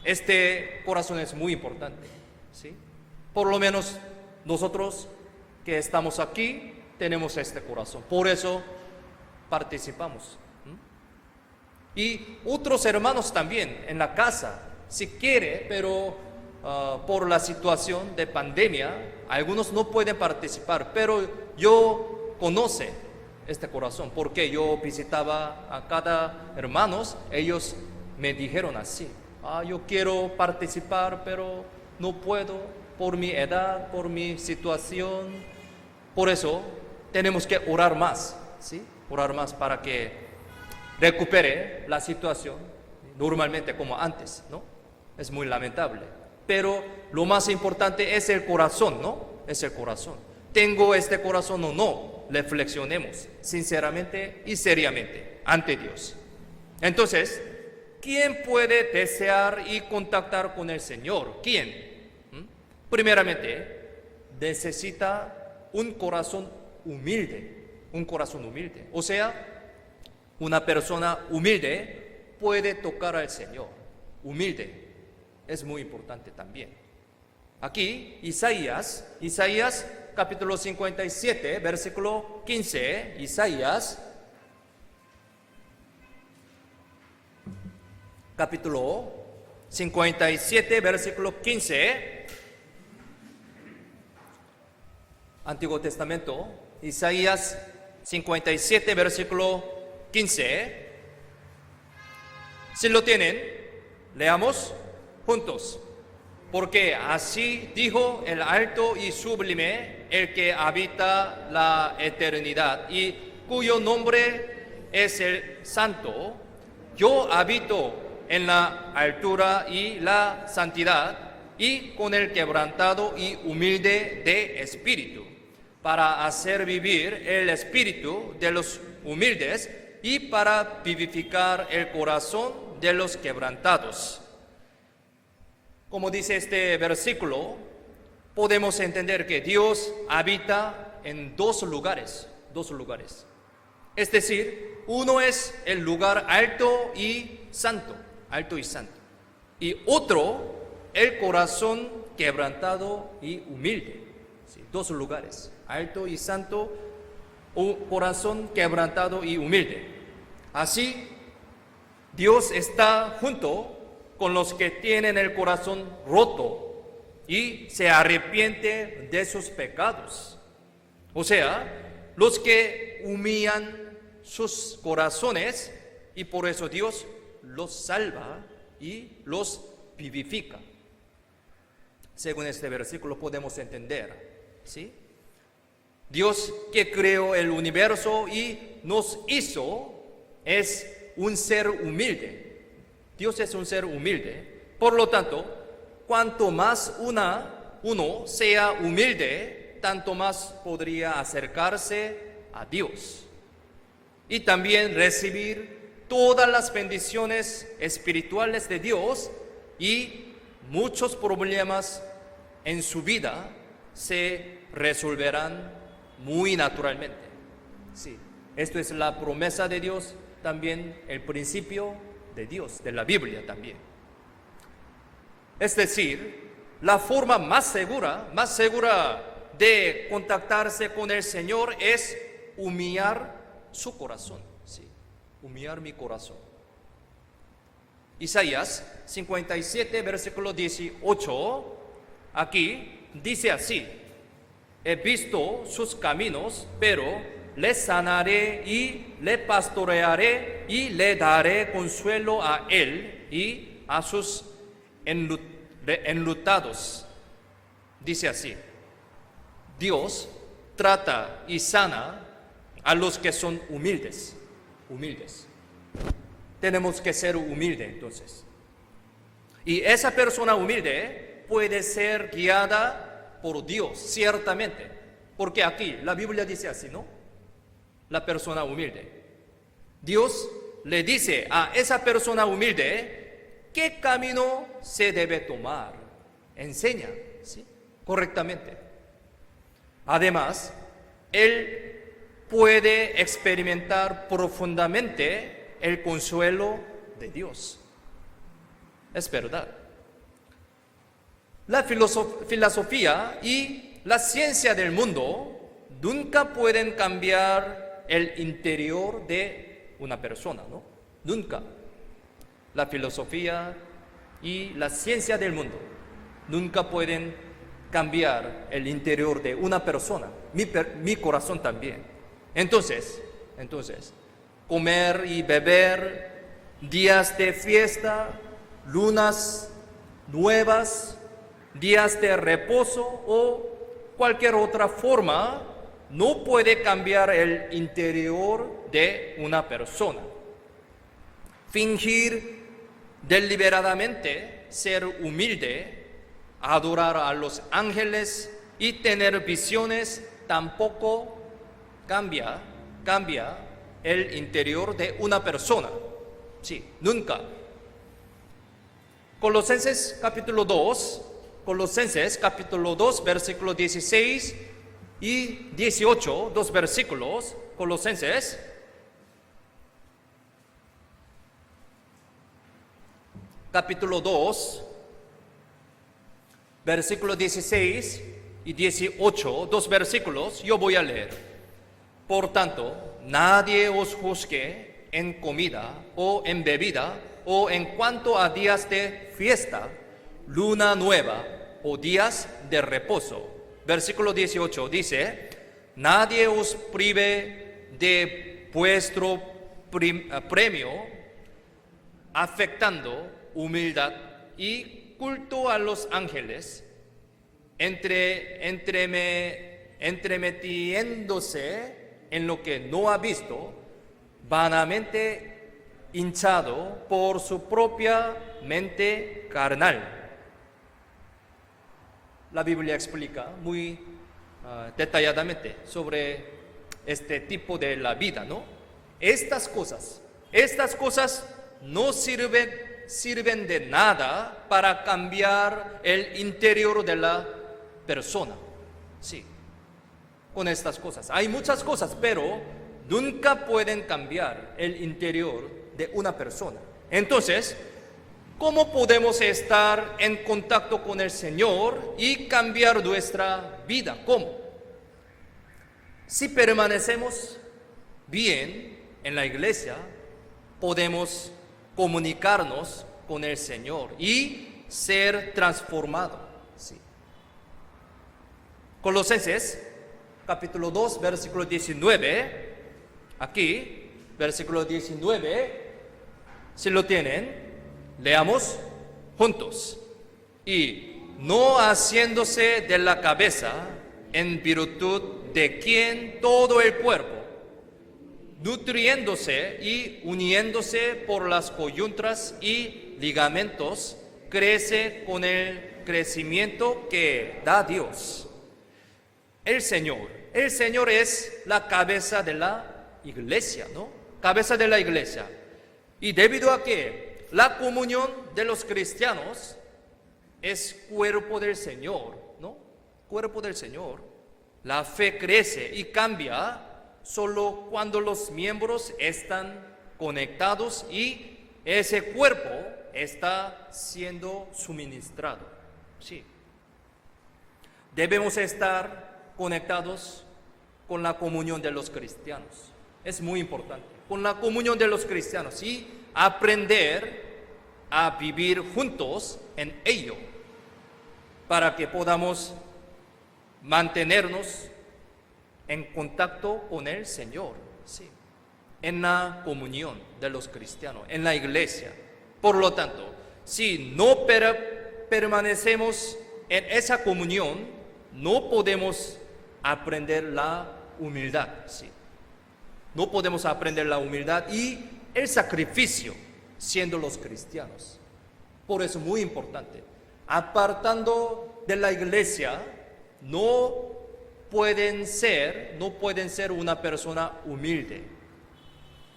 Este corazón es muy importante, ¿sí? Por lo menos nosotros que estamos aquí tenemos este corazón, por eso participamos. Y otros hermanos también en la casa, si quiere, pero por la situación de pandemia, algunos no pueden participar, pero yo conozco este corazón, porque yo visitaba a cada hermano, ellos me dijeron así, yo quiero participar, pero no puedo por mi edad, por mi situación. Por eso tenemos que orar más, ¿sí? Orar más para que recupere la situación normalmente como antes, ¿no? Es muy lamentable. Pero lo más importante es el corazón, ¿no? Es el corazón. ¿Tengo este corazón o no? Reflexionemos sinceramente y seriamente ante Dios. Entonces, ¿quién puede desear y contactar con el Señor? ¿Quién? Primeramente, necesita un corazón humilde. Un corazón humilde. O sea, una persona humilde puede tocar al Señor. Humilde. Es muy importante también. Aquí, Isaías capítulo 57, versículo 15, Isaías, capítulo 57, versículo 15, Antiguo Testamento, Isaías 57, versículo 15. Si lo tienen, leamos juntos. Porque así dijo el alto y sublime, el que habita la eternidad y cuyo nombre es el Santo. Yo habito en la altura y la santidad, y con el quebrantado y humilde de espíritu, para hacer vivir el espíritu de los humildes y para vivificar el corazón de los quebrantados. Como dice este versículo, podemos entender que Dios habita en dos lugares. Es decir, uno es el lugar alto y santo, y otro, el corazón quebrantado y humilde. Sí, dos lugares, alto y santo, o corazón quebrantado y humilde. Así, Dios está junto con los que tienen el corazón roto y se arrepiente de sus pecados. O sea, los que humillan sus corazones, y por eso Dios los salva y los vivifica. Según este versículo podemos entender, ¿sí? Dios que creó el universo y nos hizo es un ser humilde. Dios es un ser humilde. Por lo tanto, cuanto más uno sea humilde, tanto más podría acercarse a Dios y también recibir todas las bendiciones espirituales de Dios, y muchos problemas en su vida se resolverán muy naturalmente. Sí, esto es la promesa de Dios, también el principio de Dios, de la Biblia también. Es decir, la forma más segura de contactarse con el Señor es humillar su corazón, sí, humillar mi corazón. Isaías 57, versículo 18, aquí dice así: he visto sus caminos, pero le sanaré y le pastorearé y le daré consuelo a él y a sus enlutados. Dice así: Dios trata y sana a los que son humildes. Tenemos que ser humildes entonces. Y esa persona humilde puede ser guiada por Dios, ciertamente. Porque aquí la Biblia dice así, ¿no? La persona humilde. Dios le dice a esa persona humilde qué camino se debe tomar. Enseña, ¿sí? Correctamente. Además, Él puede experimentar profundamente el consuelo de Dios. Es verdad. La filosofía y la ciencia del mundo nunca pueden cambiar el interior de una persona, ¿no? Nunca. La filosofía y la ciencia del mundo nunca pueden cambiar el interior de una persona, mi corazón también. Entonces, comer y beber, días de fiesta, lunas nuevas, días de reposo o cualquier otra forma no puede cambiar el interior de una persona. Fingir deliberadamente ser humilde, adorar a los ángeles y tener visiones tampoco cambia el interior de una persona. Sí, nunca. Colosenses capítulo 2, versículo 16 y 18, dos versículos. Colosenses capítulo 2, versículo 16 y 18, dos versículos, yo voy a leer. Por tanto, nadie os juzgue en comida o en bebida o en cuanto a días de fiesta, luna nueva o días de reposo. Versículo 18 dice: nadie os prive de vuestro premio, afectando humildad y culto a los ángeles, entremetiéndose en lo que no ha visto, vanamente hinchado por su propia mente carnal. La Biblia explica muy detalladamente sobre este tipo de la vida, ¿no? Estas cosas no sirven de nada para cambiar el interior de la persona. Sí, con estas cosas. Hay muchas cosas, pero nunca pueden cambiar el interior de una persona. Entonces, ¿cómo podemos estar en contacto con el Señor y cambiar nuestra vida? ¿Cómo? Si permanecemos bien en la iglesia, podemos comunicarnos con el Señor y ser transformados. Sí. Colosenses, capítulo 2, versículo 19. Aquí, versículo 19. Si lo tienen, leamos juntos. Y no haciéndose de la cabeza, en virtud de quien todo el cuerpo, nutriéndose y uniéndose por las coyunturas y ligamentos, crece con el crecimiento que da Dios. El Señor es la cabeza de la iglesia, ¿no? Cabeza de la iglesia. Y debido a que la comunión de los cristianos es cuerpo del Señor, ¿no? Cuerpo del Señor. La fe crece y cambia solo cuando los miembros están conectados y ese cuerpo está siendo suministrado. Sí. Debemos estar conectados con la comunión de los cristianos. Es muy importante. Con la comunión de los cristianos y aprender a vivir juntos en ello para que podamos mantenernos en contacto con el Señor, sí, en la comunión de los cristianos, en la iglesia. Por lo tanto, si no permanecemos en esa comunión, no podemos aprender la humildad, sí. No podemos aprender la humildad y el sacrificio siendo los cristianos. Por eso es muy importante. Apartando de la iglesia, no pueden ser una persona humilde.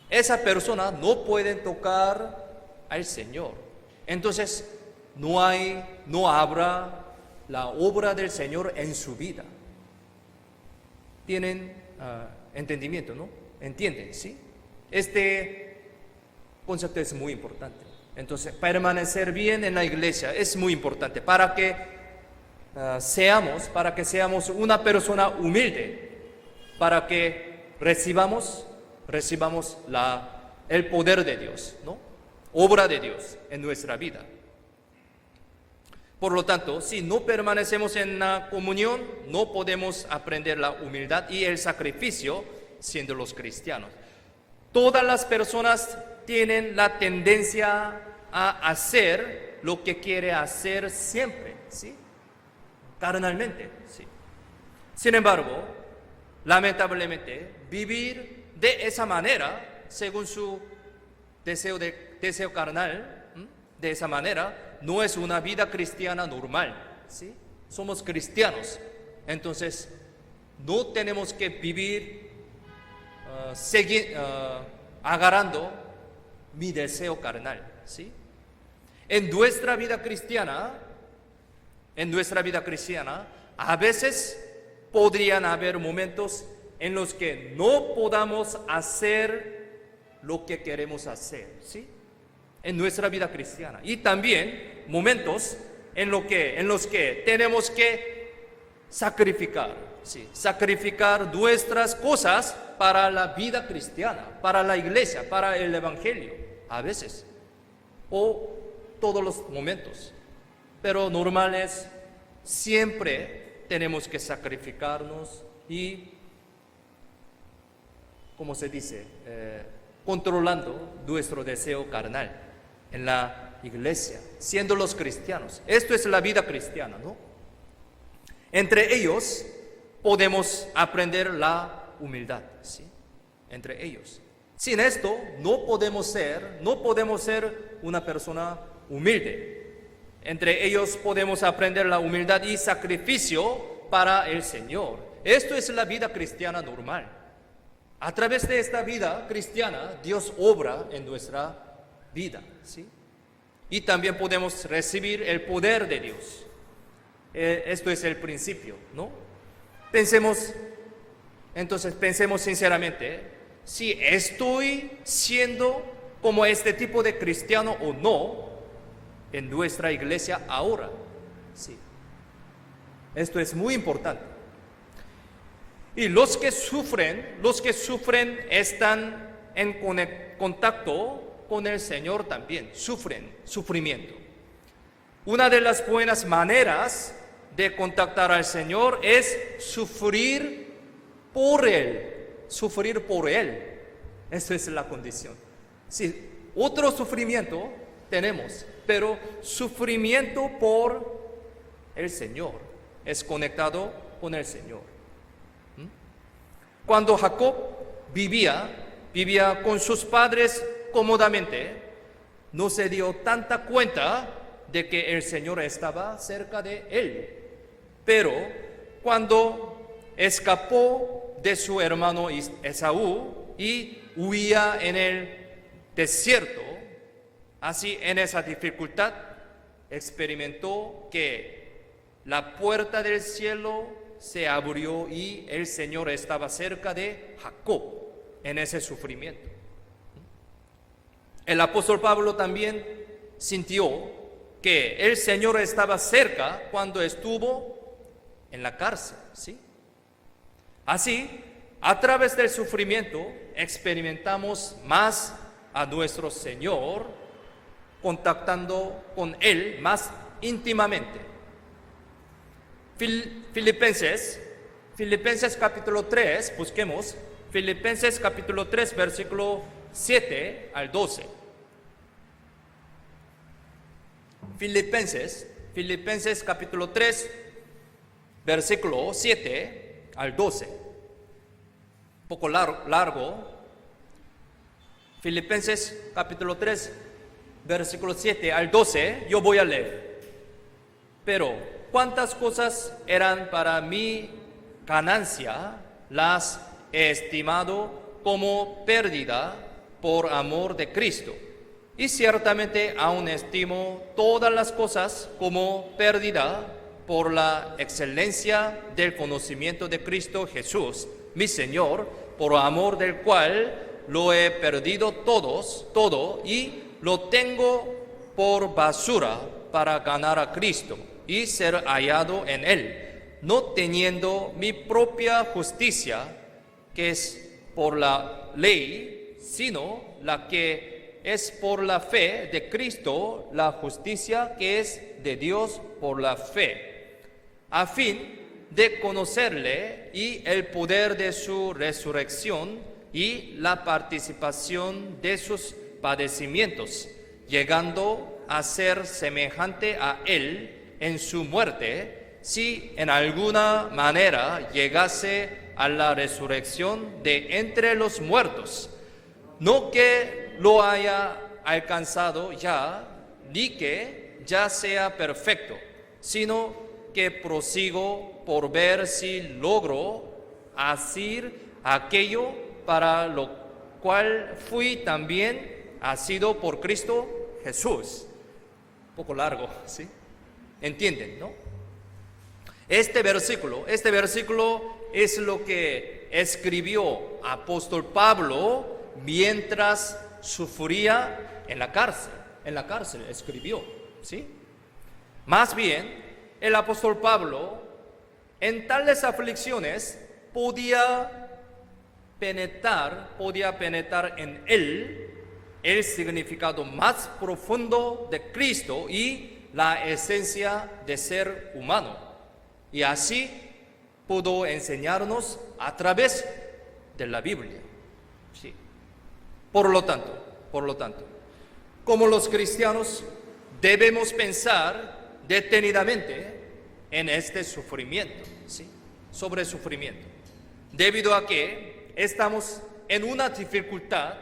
Esa persona no puede tocar al Señor. Entonces, no habrá la obra del Señor en su vida. ¿Tienen entendimiento, no? ¿Entienden? ¿Sí? Este concepto es muy importante. Entonces, permanecer bien en la iglesia es muy importante para que seamos una persona humilde, para que recibamos el poder de Dios, ¿no? Obra de Dios en nuestra vida. Por lo tanto, si no permanecemos en la comunión, no podemos aprender la humildad y el sacrificio siendo los cristianos. Todas las personas tienen la tendencia a hacer lo que quiere hacer siempre, ¿sí? Carnalmente, sí. Sin embargo, lamentablemente, vivir de esa manera, según su deseo carnal, de esa manera, no es una vida cristiana normal, ¿sí? Somos cristianos, entonces no tenemos que vivir agarrando mi deseo carnal, ¿sí? En nuestra vida cristiana, a veces podrían haber momentos en los que no podamos hacer lo que queremos hacer, ¿sí? En nuestra vida cristiana. Y también momentos en los que tenemos que sacrificar, ¿sí? Sacrificar nuestras cosas para la vida cristiana, para la iglesia, para el evangelio, a veces, o todos los momentos. Pero normal es, siempre tenemos que sacrificarnos y, ¿cómo se dice? Controlando nuestro deseo carnal en la iglesia, siendo los cristianos. Esto es la vida cristiana, ¿no? Entre ellos podemos aprender la humildad, ¿sí? Entre ellos. Sin esto no podemos ser una persona humilde. Entre ellos podemos aprender la humildad y sacrificio para el Señor. Esto es la vida cristiana normal. A través de esta vida cristiana, Dios obra en nuestra vida, ¿sí? Y también podemos recibir el poder de Dios. Esto es el principio, ¿no? Pensemos sinceramente, si estoy siendo como este tipo de cristiano o no, en nuestra iglesia ahora. Sí. Esto es muy importante. Y los que sufren están en contacto con el Señor también, sufren sufrimiento. Una de las buenas maneras de contactar al Señor es sufrir por Él. Esa es la condición. Sí, otro sufrimiento tenemos, pero sufrimiento por el Señor es conectado con el Señor. Cuando Jacob vivía con sus padres cómodamente, no se dio tanta cuenta de que el Señor estaba cerca de él. Pero cuando escapó de su hermano Esaú y huía en el desierto, así en esa dificultad experimentó que la puerta del cielo se abrió y el Señor estaba cerca de Jacob en ese sufrimiento. El apóstol Pablo también sintió que el Señor estaba cerca cuando estuvo en la cárcel, ¿sí? Así, a través del sufrimiento experimentamos más a nuestro Señor, contactando con Él más íntimamente. Filipenses capítulo 3, busquemos Filipenses capítulo 3, versículo 7 al 12. Filipenses capítulo 3, versículo 7 al 12. Un poco largo. Filipenses capítulo 3, versículo 7 al 12, yo voy a leer. Pero cuántas cosas eran para mi ganancia, las he estimado como pérdida por amor de Cristo. Y ciertamente aún estimo todas las cosas como pérdida por la excelencia del conocimiento de Cristo Jesús, mi Señor, por amor del cual lo he perdido todo y lo tengo por basura para ganar a Cristo y ser hallado en Él, no teniendo mi propia justicia, que es por la ley, sino la que es por la fe de Cristo, la justicia que es de Dios por la fe, a fin de conocerle y el poder de su resurrección y la participación de sus padecimientos, llegando a ser semejante a Él en su muerte, si en alguna manera llegase a la resurrección de entre los muertos. No que lo haya alcanzado ya, ni que ya sea perfecto, sino que prosigo por ver si logro hacer aquello para lo cual fui también asido por Cristo Jesús. Un poco largo, ¿sí? ¿Entienden, no? Este versículo es lo que escribió apóstol Pablo mientras sufría en la cárcel escribió, ¿sí? Más bien, el apóstol Pablo en tales aflicciones podía penetrar en él el significado más profundo de Cristo y la esencia de ser humano. Y así pudo enseñarnos a través de la Biblia. Sí. Por lo tanto, como los cristianos debemos pensar detenidamente en este sufrimiento, ¿sí? Sobre sufrimiento, debido a que estamos en una dificultad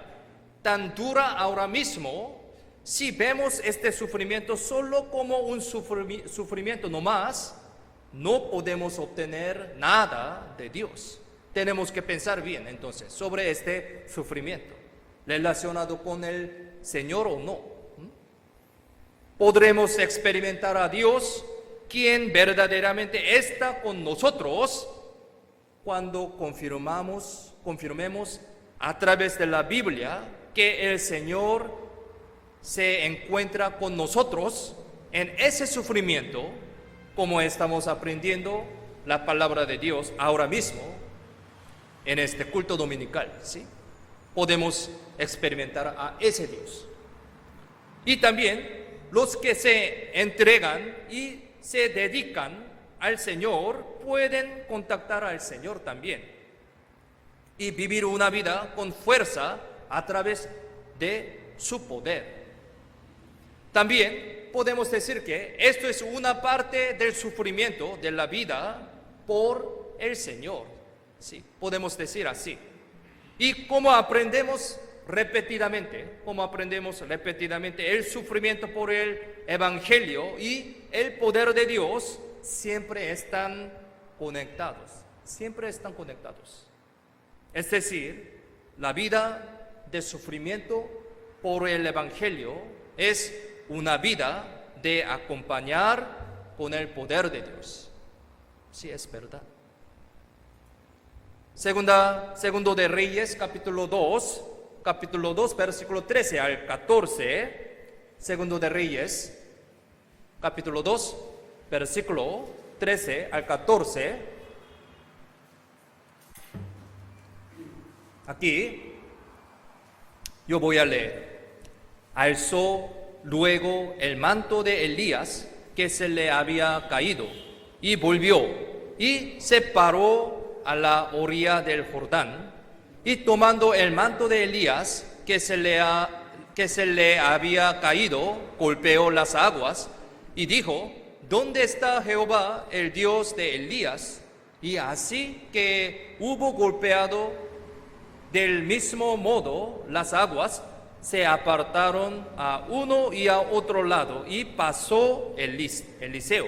tan dura ahora mismo. Si vemos este sufrimiento solo como un sufrimiento nomás, no podemos obtener nada de Dios. Tenemos que pensar bien entonces sobre este sufrimiento, relacionado con el Señor o no. Podremos experimentar a Dios, quien verdaderamente está con nosotros, cuando confirmemos a través de la Biblia que el Señor se encuentra con nosotros en ese sufrimiento, como estamos aprendiendo la palabra de Dios ahora mismo, en este culto dominical, ¿sí? Podemos experimentar a ese Dios. Y también los que se entregan y se dedican al Señor pueden contactar al Señor también y vivir una vida con fuerza a través de su poder. También podemos decir que esto es una parte del sufrimiento de la vida por el Señor. Sí, podemos decir así. Y como aprendemos repetidamente el sufrimiento por el Evangelio y el poder de Dios siempre están conectados. Es decir, la vida de sufrimiento por el Evangelio es una vida de acompañar con el poder de Dios. Sí, es verdad. Segundo de Reyes, capítulo 2, versículo 13 al 14. Segundo de Reyes, capítulo 2, versículo 13 al 14. Aquí yo voy a leer. Alzó luego el manto de Elías que se le había caído y volvió y se paró a la orilla del Jordán y tomando el manto de Elías que se le había caído, golpeó las aguas y dijo: ¿Dónde está Jehová, el Dios de Elías? Y así que hubo golpeado del mismo modo las aguas, se apartaron a uno y a otro lado y pasó Eliseo.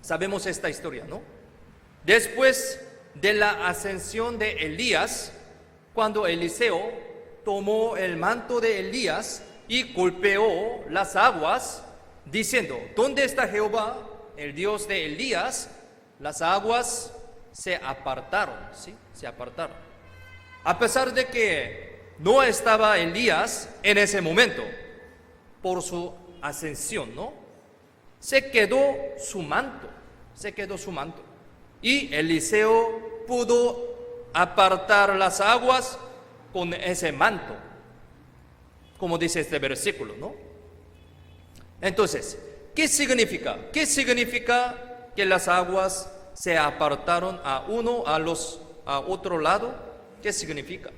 Sabemos esta historia, ¿no? Después de la ascensión de Elías, cuando Eliseo tomó el manto de Elías y golpeó las aguas, diciendo: ¿Dónde está Jehová, el Dios de Elías? Las aguas se apartaron, ¿sí? Se apartaron. A pesar de que no estaba Elías en ese momento por su ascensión, ¿no? Se quedó su manto. Y Eliseo pudo apartar las aguas con ese manto, como dice este versículo, ¿no? Entonces, ¿qué significa? ¿Qué significa que las aguas se apartaron a otro lado? ¿Qué significa?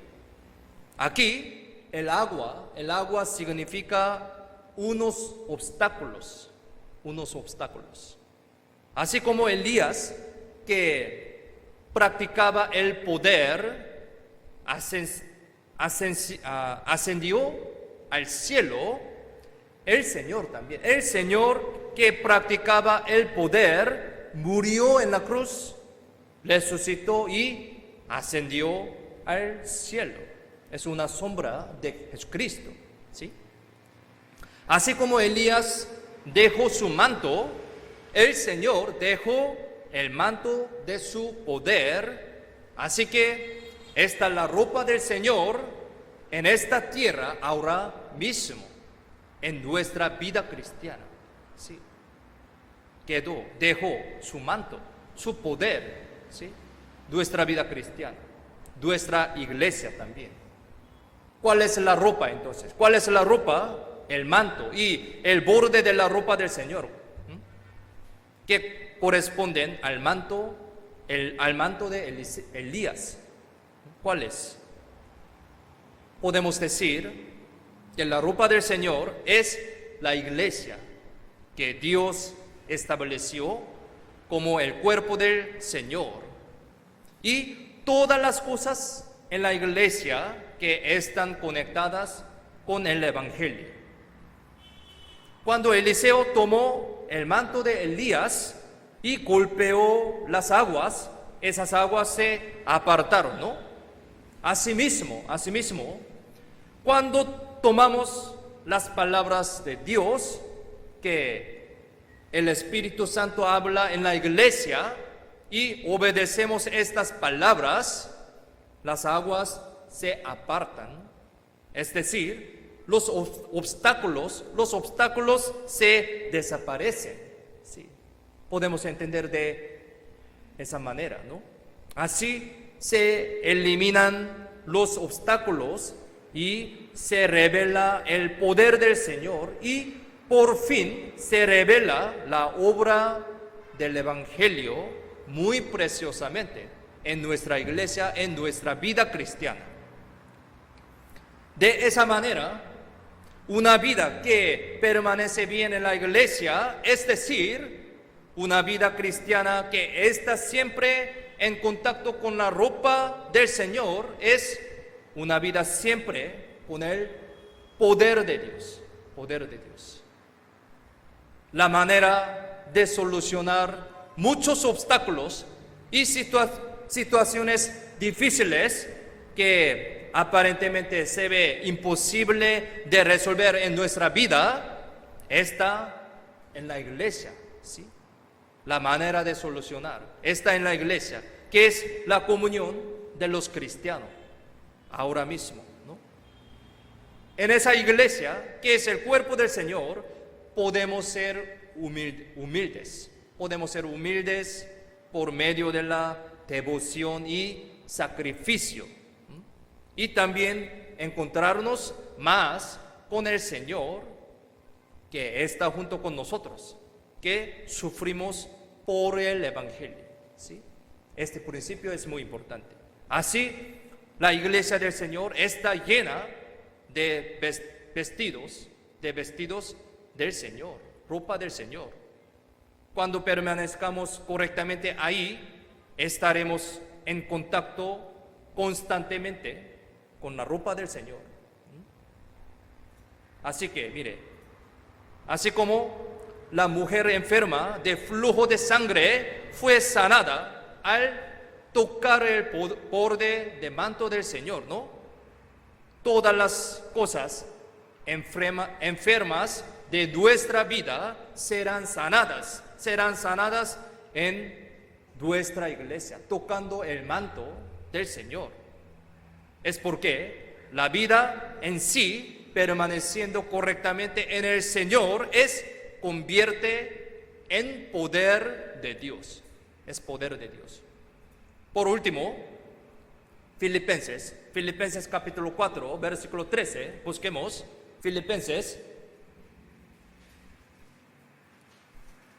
Aquí el agua significa unos obstáculos. Así como Elías, que practicaba el poder, ascendió al cielo, el Señor también. El Señor que practicaba el poder, murió en la cruz, resucitó y ascendió al cielo. Es una sombra de Jesucristo, ¿sí? Así como Elías dejó su manto, el Señor dejó el manto de su poder. Así que esta es la ropa del Señor en esta tierra ahora mismo, en nuestra vida cristiana, ¿sí? Dejó su manto, su poder, ¿sí? Nuestra vida cristiana, nuestra iglesia también. ¿Cuál es la ropa entonces? ¿Cuál es la ropa? El manto y el borde de la ropa del Señor, que corresponden al manto de Elías. ¿Cuál es? Podemos decir que la ropa del Señor es la iglesia que Dios estableció como el cuerpo del Señor, y todas las cosas en la iglesia que están conectadas con el Evangelio. Cuando Eliseo tomó el manto de Elías y golpeó las aguas, esas aguas se apartaron, ¿no? Asimismo, cuando tomamos las palabras de Dios, que el Espíritu Santo habla en la iglesia, y obedecemos estas palabras, las aguas se apartan. Es decir, los obstáculos se desaparecen. ¿Sí? Podemos entender de esa manera, ¿no? Así se eliminan los obstáculos y se revela el poder del Señor y por fin se revela la obra del Evangelio muy preciosamente en nuestra iglesia, en nuestra vida cristiana. De esa manera, una vida que permanece bien en la iglesia, es decir, una vida cristiana que está siempre en contacto con la ropa del Señor, es una vida siempre con el poder de Dios, poder de Dios. La manera de solucionar muchos obstáculos y situaciones difíciles que aparentemente se ve imposible de resolver en nuestra vida, está en la iglesia, ¿sí? La manera de solucionar está en la iglesia, que es la comunión de los cristianos, ahora mismo, ¿no? En esa iglesia, que es el cuerpo del Señor, podemos ser humildes. Podemos ser humildes por medio de la devoción y sacrificio. Y también encontrarnos más con el Señor, que está junto con nosotros, que sufrimos por el Evangelio, ¿sí? Este principio es muy importante. Así, la iglesia del Señor está llena de vestidos del Señor, ropa del Señor. Cuando permanezcamos correctamente ahí, estaremos en contacto constantemente con la ropa del Señor. Así que, mire, así como la mujer enferma de flujo de sangre fue sanada al tocar el borde del manto del Señor, ¿no? Todas las cosas enfermas de nuestra vida serán sanadas en nuestra iglesia, tocando el manto del Señor. Es porque la vida en sí, permaneciendo correctamente en el Señor, convierte en poder de Dios. Es poder de Dios. Por último, Filipenses capítulo 4, versículo 13, busquemos Filipenses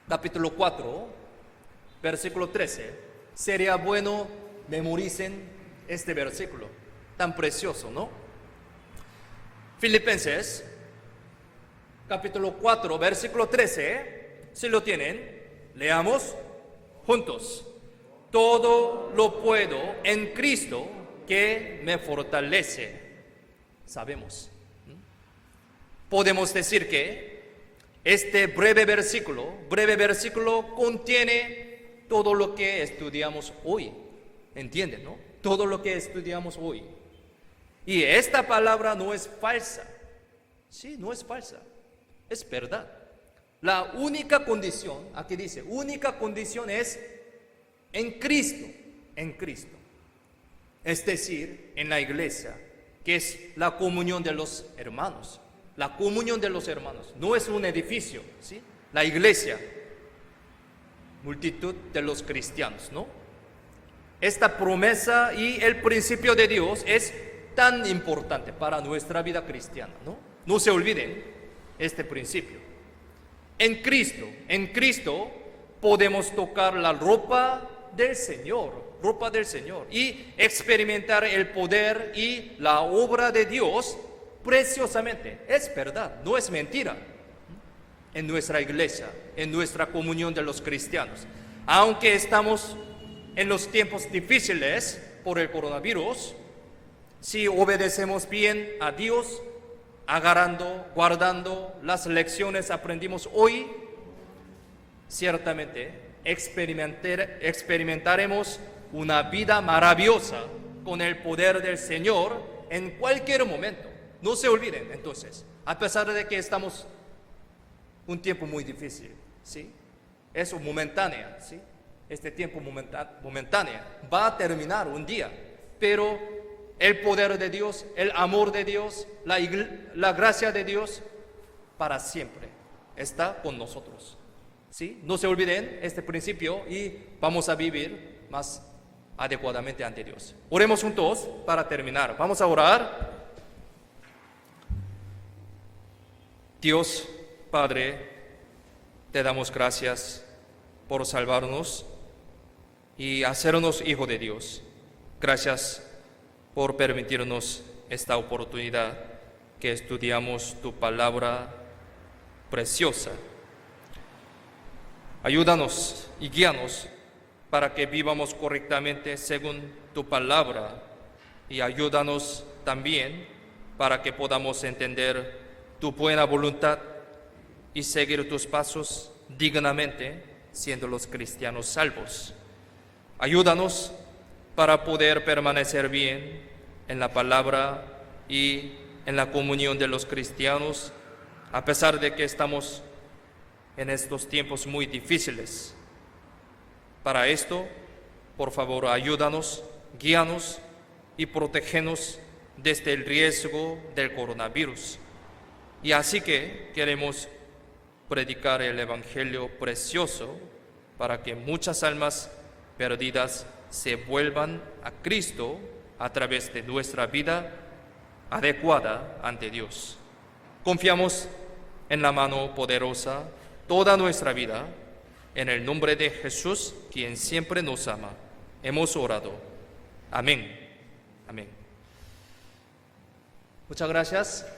capítulo 4, versículo 13. Sería bueno memoricen este versículo tan precioso, ¿no? Filipenses capítulo 4, versículo 13, si lo tienen, leamos juntos. Todo lo puedo en Cristo que me fortalece. Sabemos. Podemos decir que este breve versículo contiene todo lo que estudiamos hoy. ¿Entienden, no? Todo lo que estudiamos hoy. Y esta palabra no es falsa. Sí, no es falsa. Es verdad. La única condición, aquí dice, única condición es en Cristo. Es decir, en la iglesia, que es la comunión de los hermanos. La comunión de los hermanos no es un edificio, ¿sí? La iglesia, multitud de los cristianos, ¿no? Esta promesa y el principio de Dios es tan importante para nuestra vida cristiana, ¿no? No se olviden este principio. En Cristo podemos tocar la ropa del Señor y experimentar el poder y la obra de Dios preciosamente. Es verdad, no es mentira. En nuestra iglesia, en nuestra comunión de los cristianos, aunque estamos en los tiempos difíciles por el coronavirus, si obedecemos bien a Dios, guardando las lecciones aprendimos hoy, ciertamente experimentaremos una vida maravillosa con el poder del Señor en cualquier momento. No se olviden, entonces, a pesar de que estamos un tiempo muy difícil, ¿sí? Es momentánea, ¿sí? Este tiempo momentáneo va a terminar un día, pero el poder de Dios, el amor de Dios, la gracia de Dios para siempre está con nosotros. ¿Sí? No se olviden este principio y vamos a vivir más adecuadamente ante Dios. Oremos juntos para terminar. Vamos a orar. Dios Padre, te damos gracias por salvarnos y hacernos hijo de Dios. Gracias por permitirnos esta oportunidad que estudiamos tu palabra preciosa. Ayúdanos y guíanos para que vivamos correctamente según tu palabra y ayúdanos también para que podamos entender tu buena voluntad y seguir tus pasos dignamente, siendo los cristianos salvos. Ayúdanos para poder permanecer bien en la palabra y en la comunión de los cristianos, a pesar de que estamos en estos tiempos muy difíciles. Para esto, por favor, ayúdanos, guíanos y protégenos desde el riesgo del coronavirus. Y así que queremos predicar el Evangelio precioso para que muchas almas perdidas se vuelvan a Cristo a través de nuestra vida adecuada ante Dios. Confiamos en la mano poderosa toda nuestra vida, en el nombre de Jesús, quien siempre nos ama. Hemos orado. Amén. Amén. Muchas gracias.